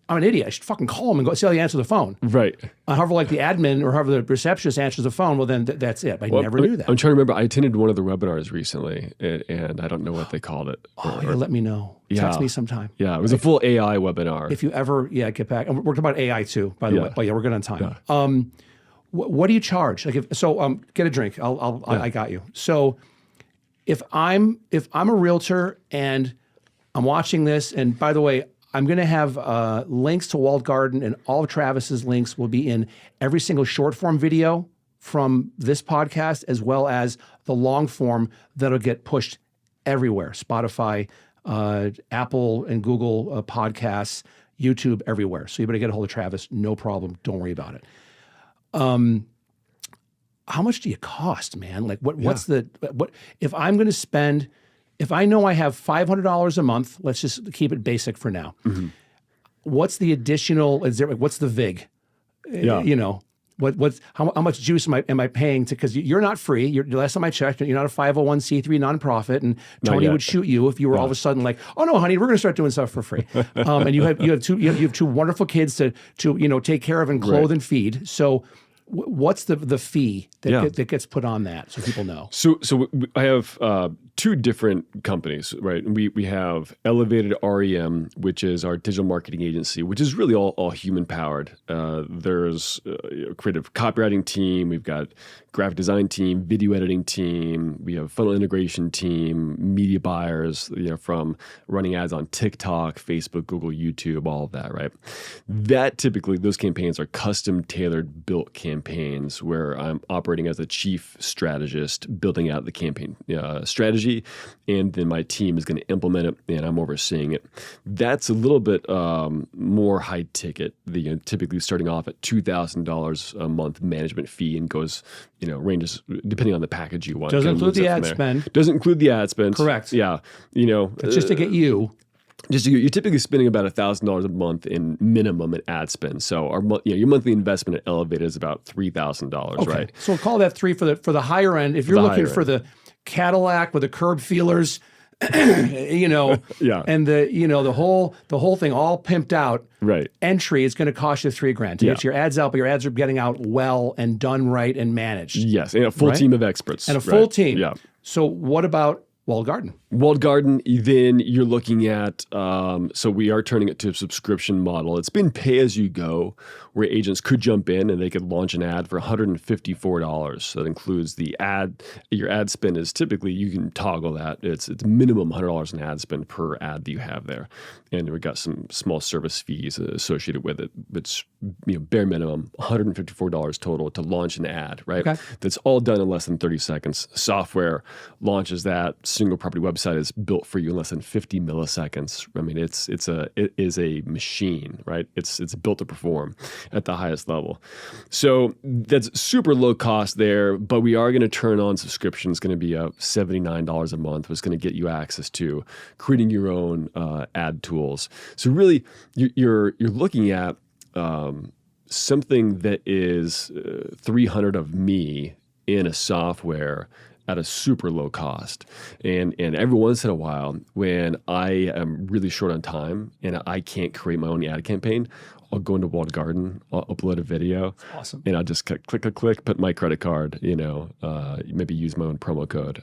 I'm an idiot. I should fucking call them and go see how they answer the phone. Right. However, like the admin or however the receptionist answers the phone, well, then that's it. I never knew that. I'm trying to remember. I attended one of the webinars recently, and I don't know what they called it. Let me know. Text me sometime. Yeah, it was a full AI webinar. If you ever, get back. And we're talking about AI too, by the way. But we're good on time. Yeah. What do you charge? Like, get a drink. I got you. So, if I'm a realtor and I'm watching this, and by the way, I'm going to have links to Walled Garden, and all of Travis's links will be in every single short form video from this podcast, as well as the long form that'll get pushed everywhere. Spotify, Apple and Google podcasts, YouTube, everywhere. So you better get a hold of Travis. No problem. Don't worry about it. How much do you cost, man? Like what's if I'm going to spend, if I know I have $500 a month, let's just keep it basic for now. Mm-hmm. What's the additional, what's the VIG? Yeah. How much juice am I paying to, because you're not free. Last time I checked, you're not a 501c3 nonprofit, and Tony would shoot you if you were all of a sudden like, oh no, honey, we're going to start doing stuff for free. And you have two wonderful kids to take care of and clothe and feed. So what's the fee that gets put on that, so people know? So I have two different companies, right? We have Elevated REM, which is our digital marketing agency, which is really all human powered. There's a creative copywriting team, we've got graphic design team, video editing team, we have funnel integration team, media buyers, from running ads on TikTok, Facebook, Google, YouTube, all of that, right? That typically, those campaigns are custom tailored built campaigns where I'm operating as a chief strategist, building out the campaign strategy, and then my team is going to implement it, and I'm overseeing it. That's a little bit more high ticket. Typically starting off at $2,000 a month management fee, and goes, ranges depending on the package you want. Doesn't include the ad spend. Doesn't include the ad spend. Correct. Yeah. It's just to get you. You're typically spending about $1,000 a month in minimum in ad spend. So your monthly investment at Elevated is about $3,000, right? So we'll call that $3 for the higher end. If you're looking for the Cadillac with the curb feelers, and the whole thing all pimped out. Right. Entry is going to cost you $3,000 to get your ads out, but your ads are getting out well and done right and managed. Yes, and a full team of experts. And a full team. Yeah. So what about Walled Garden? Walled Garden, then you're looking at, so we are turning it to a subscription model. It's been pay as you go, where agents could jump in and they could launch an ad for $154. So that includes the ad. Your ad spend is typically, you can toggle that. It's minimum $100 in ad spend per ad that you have there. And we've got some small service fees associated with it. It's bare minimum $154 total to launch an ad, right? Okay. That's all done in less than 30 seconds. Software launches that. Single property website is built for you in less than 50 milliseconds. I mean, it is a machine, right? It's built to perform. at the highest level. So that's super low cost there, but we are going to turn on subscription. It's going to be $79 a month. It's going to get you access to creating your own ad tools. So really, you're looking at something that is 300 of me in a software at a super low cost. And every once in a while, when I am really short on time and I can't create my own ad campaign, I'll go into Walled Garden, I'll upload a video. Awesome. And I'll just click, put my credit card, maybe use my own promo code.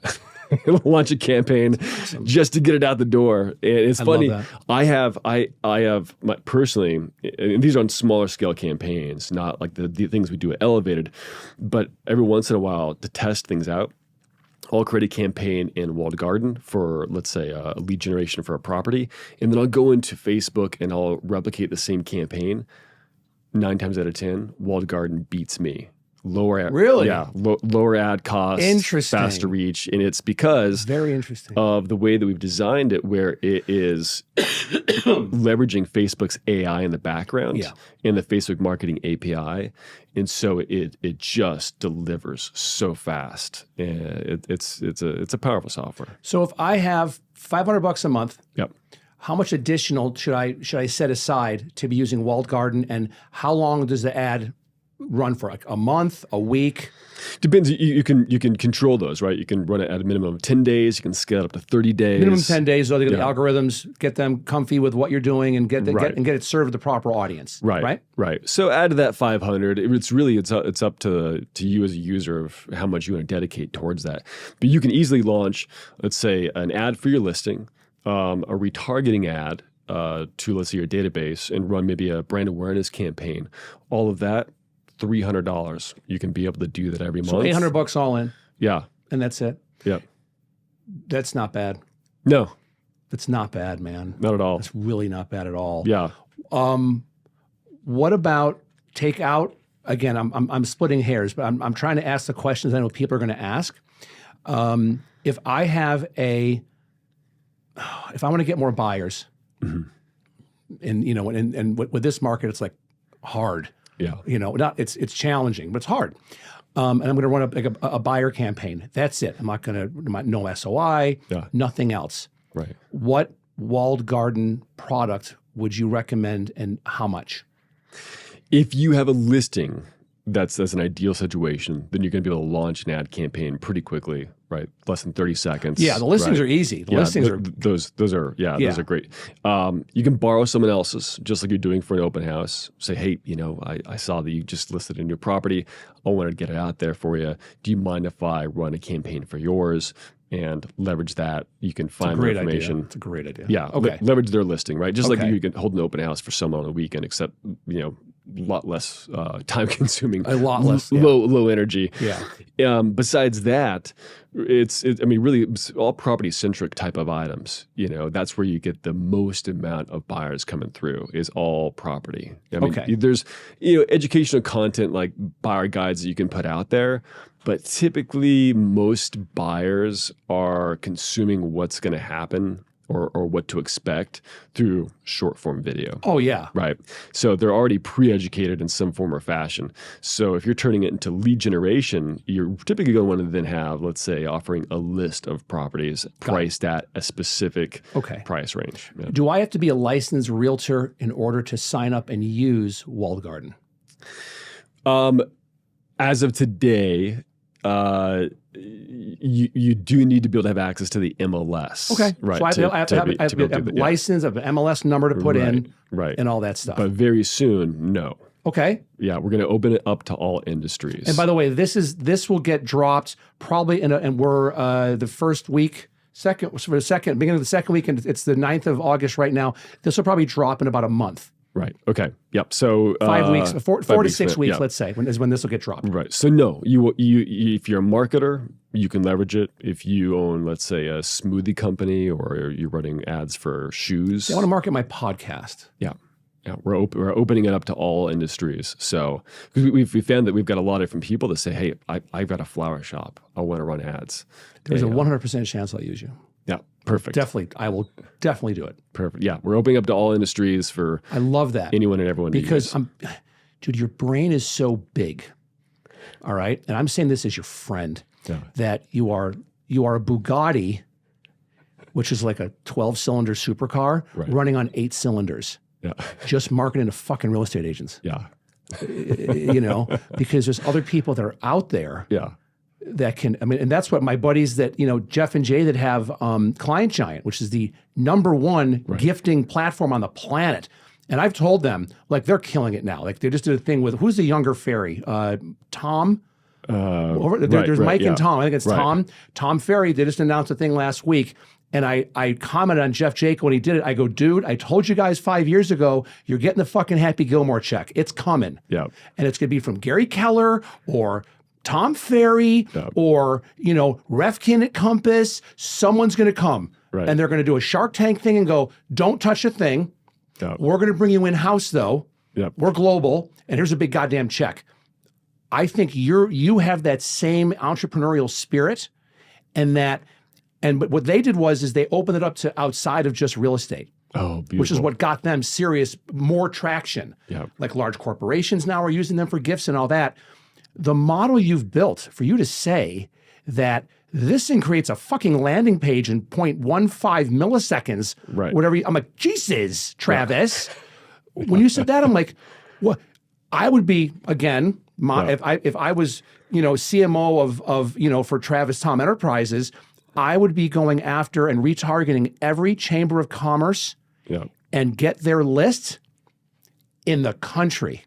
Launch a campaign just to get it out the door. And it's funny. Love that. I have personally, and these are on smaller scale campaigns, not like the things we do at Elevated, but every once in a while to test things out, I'll create a campaign in Walled Garden for, let's say, a lead generation for a property, and then I'll go into Facebook and I'll replicate the same campaign. 9 times out of 10, Walled Garden beats me. Lower ad, really? Yeah, lower ad costs, Interesting. faster reach, and it's because very interesting of the way that we've designed it, where it is leveraging Facebook's AI in the background and the Facebook marketing API, and so it just delivers so fast. And it's a powerful software. So if I have $500 a month, Yep. how much additional should I set aside to be using Walled Garden, and how long does the ad run for? Like a month, a week? Depends. You can control those, right? You can run it at a minimum of 10 days. You can scale it up to 30 days. Minimum 10 days. So they get the algorithms, get them comfy with what you're doing, and get it served the proper audience. Right. So add to that 500. It's up to you as a user of how much you want to dedicate towards that. But you can easily launch, let's say, an ad for your listing, a retargeting ad to, let's say, your database, and run maybe a brand awareness campaign. All of that. $300. You can be able to do that every month. So $800 all in. Yeah. And that's it. Yeah. That's not bad. No. That's not bad, man. Not at all. That's really not bad at all. Yeah. What about take out, again, I'm splitting hairs, but I'm trying to ask the questions I know people are going to ask. If I have if I want to get more buyers, and with this market, it's like hard. Yeah. It's challenging, but it's hard. And I'm going to run a buyer campaign. That's it. I'm not going to, no SOI, nothing else. Right. What Walled Garden product would you recommend, and how much? If you have a listing that's an ideal situation, then you're going to be able to launch an ad campaign pretty quickly, right? Less than 30 seconds. Yeah, the listings are easy. Listings are those are great. You can borrow someone else's, just like you're doing for an open house. Say, hey, I saw that you just listed a new property. I wanted to get it out there for you. Do you mind if I run a campaign for yours? And leverage that. You can find their information. It's a great idea. Yeah. Okay. Leverage their listing, right? Just like you can hold an open house for someone on a weekend, except, a lot less time consuming. A lot less. Low energy. Yeah. Besides that, really it's all property centric type of items. That's where you get the most amount of buyers coming through, is all property. There's, educational content like buyer guides that you can put out there. But typically, most buyers are consuming what's going to happen or what to expect through short form video. Oh, yeah. Right. So they're already pre-educated in some form or fashion. So if you're turning it into lead generation, you're typically going to want to then have, let's say, offering a list of properties priced at a specific price range. Yeah. Do I have to be a licensed realtor in order to sign up and use Walled Garden? As of today, you do need to be able to have access to the MLS. Okay. Right. So I have to have a license, of an MLS number to put in, and all that stuff. But very soon, no. Okay. Yeah, we're going to open it up to all industries. And by the way, this will get dropped probably and we're the first week, beginning of the second week, and it's the 9th of August right now. This will probably drop in about a month. Right. Okay. Yep. So 5 weeks, 4 to 6 weeks, yeah. let's say, is when this will get dropped. Right. So no, you if you're a marketer, you can leverage it. If you own, let's say, a smoothie company, or you're running ads for shoes, I want to market my podcast. Yeah. Yeah, we're opening it up to all industries. So we found that we've got a lot of different people that say, "Hey, I've got a flower shop. I want to run ads." There's a 100% chance I'll use you. Yeah, perfect. Definitely, I will definitely do it. Perfect. Yeah, we're opening up to all industries for. I love that. Anyone and everyone. Because dude, your brain is so big. All right. And I'm saying this as your friend, that you are a Bugatti, which is like a 12-cylinder supercar running on 8 cylinders. Yeah. Just marketing to fucking real estate agents. Yeah. Because there's other people that are out there Yeah. that can, and that's what my buddies that, Jeff and Jay that have Client Giant, which is the #1 gifting platform on the planet. And I've told them, like, they're killing it now. Like, they just did a thing with, who's the younger Ferry? Thom? There's Mike and Thom. I think it's Thom. Thom Ferry, they just announced a thing last week. And I commented on Jeff Jacob when he did it. I go, dude, I told you guys 5 years ago, you're getting the fucking Happy Gilmore check. It's coming. Yeah. And it's going to be from Gary Keller or Thom Ferry or, Refkin at Compass. Someone's going to come. Right. And they're going to do a Shark Tank thing and go, don't touch a thing. Yep. We're going to bring you in-house, though. Yep. We're global. And here's a big goddamn check. I think you have that same entrepreneurial spirit but what they did is they opened it up to outside of just real estate. Oh, beautiful. Which is what got them more traction. Yeah. Like large corporations now are using them for gifts and all that. The model you've built for you to say that this thing creates a fucking landing page in 0.15 milliseconds, whatever. I'm like, Jesus, Travis. Yeah. When you said that, I'm like, what? I would be, again, if I was, CMO of for Travis Thom Enterprises, I would be going after and retargeting every chamber of commerce and get their list in the country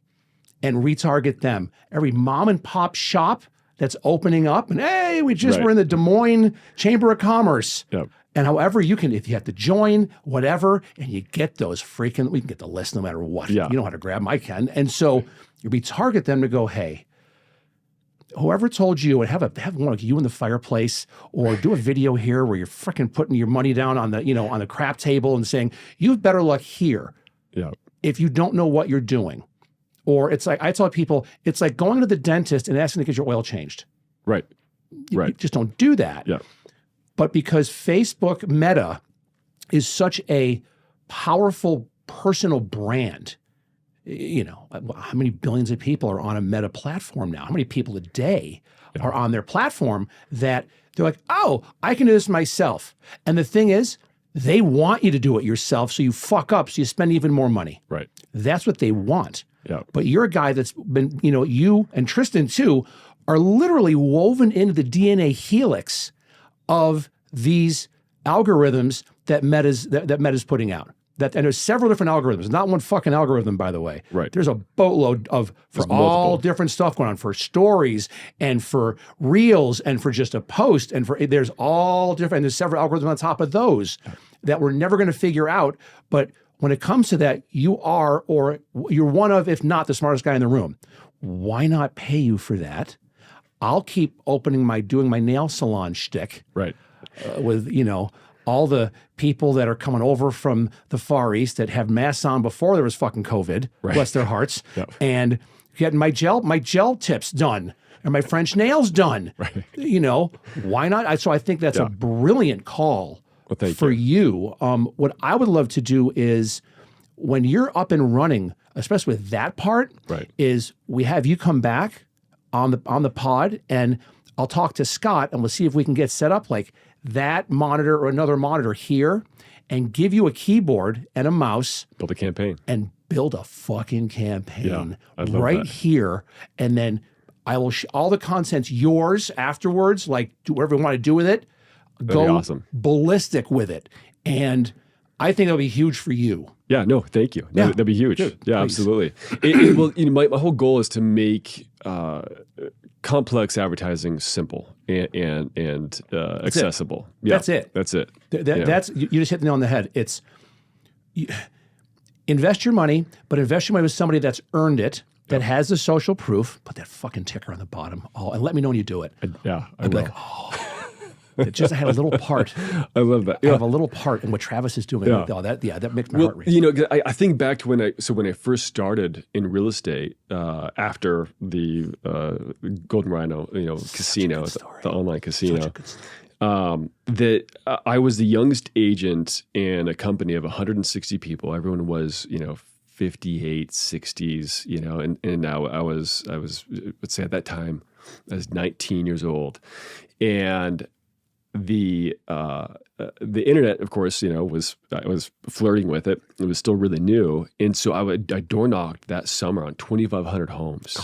and retarget them. Every mom and pop shop that's opening up and, hey, we just were in the Des Moines Chamber of Commerce. Yep. And however you can, if you have to join, whatever, and you get those we can get the list no matter what. Yeah. You know how to grab them, I can. And so you retarget them to go, hey, whoever told you, and have one like you in the fireplace, or do a video here where you're freaking putting your money down on the on the crap table and saying you have better luck here. Yeah. If you don't know what you're doing, or it's like I tell people, it's like going to the dentist and asking to get your oil changed. Right. You just don't do that. Yeah. But because Facebook Meta is such a powerful personal brand. How many billions of people are on a Meta platform now? How many people a day are on their platform that they're like, oh, I can do this myself. And the thing is, they want you to do it yourself, so you fuck up, so you spend even more money. Right. That's what they want. Yeah. But you're a guy that's been, you and Tristan too, are literally woven into the DNA helix of these algorithms that Meta's putting out. And there's several different algorithms, not one fucking algorithm, by the way. Right. There's a boatload for all different stuff going on, for stories and for reels and for just a post and there's all different, and there's several algorithms on top of those that we're never going to figure out. But when it comes to that, you're one of, if not the smartest guy in the room. Why not pay you for that? I'll keep doing my nail salon shtick. Right. With, all the people that are coming over from the Far East that have masks on before there was fucking COVID, bless their hearts, and getting my gel tips done and my French nails done. Right. Why not? So I think that's a brilliant call for you. What I would love to do is when you're up and running, especially with that part, is we have you come back on the pod and I'll talk to Scott and we'll see if we can get set up like that monitor or another monitor here and give you a keyboard and a mouse. Build a campaign. And build a fucking campaign that. Here. And then I will, all the content's yours afterwards, like do whatever you want to do with it. That'd be awesome. Ballistic with it. And I think it'll be huge for you. Yeah, no, thank you. That'd be huge. Dude, yeah, please. Absolutely. Well, my whole goal is to make complex advertising simple and accessible. Yeah, That's it. That's you just hit the nail on the head. It's invest your money, but invest your money with somebody that's earned it, that has the social proof. Put that fucking ticker on the bottom. And let me know when you do it. I will. It just had a little part. I love that. I have a little part in what Travis is doing. That makes my heart race. I think back to when I first started in real estate after the Golden Rhino, casino, the online casino. That I was the youngest agent in a company of 160 people. Everyone was, 58, 60s, you know, and now I was, let's say at that time, I was 19 years old. And the internet, of course, you know, I was flirting with it. It was still really new. And so I door knocked that summer on 2,500 homes.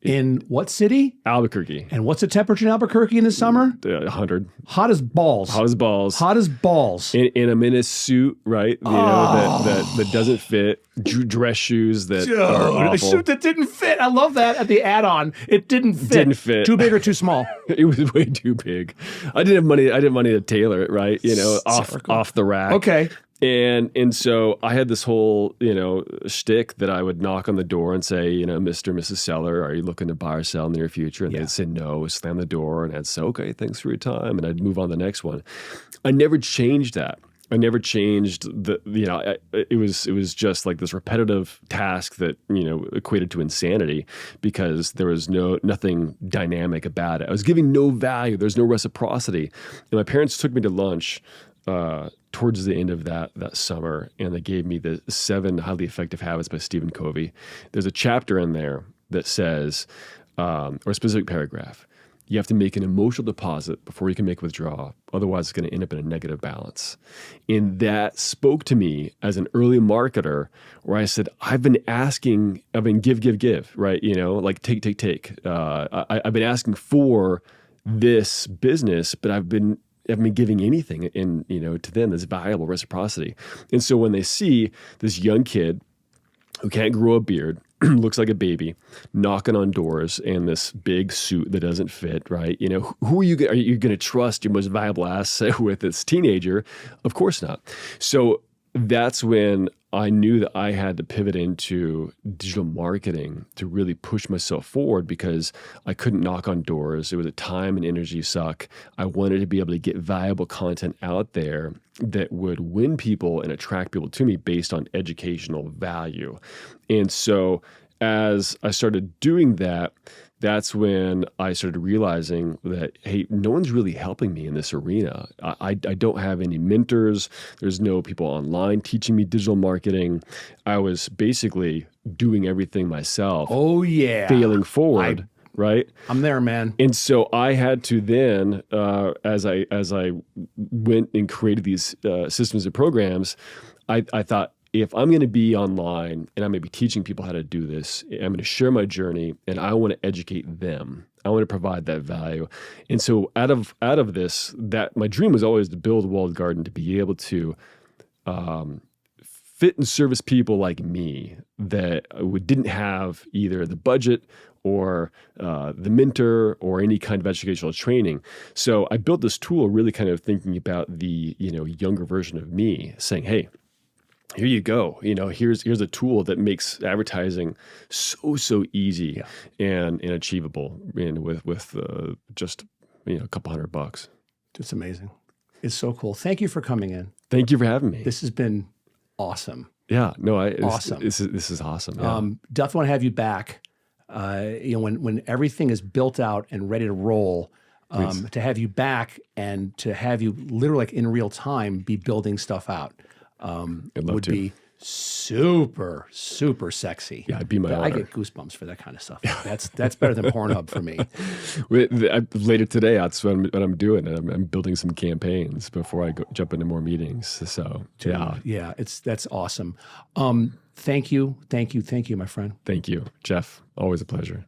In what city? Albuquerque. And what's the temperature in Albuquerque in the summer? 100. Hot as balls. Hot as balls. Hot as balls. And I'm in a suit, right? You know, that doesn't fit. Dress shoes that are awful. A suit that didn't fit. I love that at the add-on. It didn't fit. Didn't fit. Too big or too small? It was way too big. I didn't have money. I didn't have money to tailor it, right? You know, off the rack. Okay. And so I had this whole, you know, shtick that I would knock on the door and say, you know, Mr. and Mrs. Seller, are you looking to buy or sell in the near future? And they'd say no, slam the door, and I'd say, okay, thanks for your time. And I'd move on to the next one. I never changed that. I never changed the, you know, it was just like this repetitive task that, you know, equated to insanity because there was nothing dynamic about it. I was giving no value. There's no reciprocity. And my parents took me to lunch towards the end of that summer, and they gave me the 7 Highly Effective Habits by Stephen Covey. There's a chapter in there that says, or a specific paragraph, you have to make an emotional deposit before you can make a withdrawal. Otherwise, it's going to end up in a negative balance. And that spoke to me as an early marketer where I said, I've been give, right? You know, like take. I've been asking for this business, but I haven't been giving anything in, you know, to them that's valuable reciprocity. And so when they see this young kid who can't grow a beard, looks like a baby, knocking on doors in this big suit that doesn't fit, right? You know, who are you going to trust your most valuable asset with this teenager? Of course not. So that's when I knew that I had to pivot into digital marketing to really push myself forward because I couldn't knock on doors. It was a time and energy suck. I wanted to be able to get valuable content out there that would win people and attract people to me based on educational value. And so as I started doing that, that's when I started realizing that, hey, no one's really helping me in this arena. I don't have any mentors. There's no people online teaching me digital marketing. I was basically doing everything myself. Oh, yeah. Failing forward, right? I'm there, man. And so I had to then, as I went and created these systems and programs, I thought, if I'm going to be online and I'm going to be teaching people how to do this, I'm going to share my journey and I want to educate them. I want to provide that value. And so out of this, that my dream was always to build a walled garden, to be able to fit and service people like me that didn't have either the budget or the mentor or any kind of educational training. So I built this tool really kind of thinking about the, you know, younger version of me, saying, hey, here you go. You know, here's a tool that makes advertising so easy and achievable, and with just, you know, a couple $100. It's amazing. It's so cool. Thank you for coming in. Thank you for having me. This has been awesome. Yeah. No. Awesome. This is awesome. Yeah. Definitely want to have you back. You know, when everything is built out and ready to roll. To have you back and to have you literally like in real time be building stuff out. Would be super sexy. Yeah, it'd be my honor. I get goosebumps for that kind of stuff. That's better than Pornhub for me. Later today, that's what I'm doing. I'm building some campaigns before I jump into more meetings. So yeah, that's awesome. Thank you, my friend. Thank you, Jeff. Always a pleasure.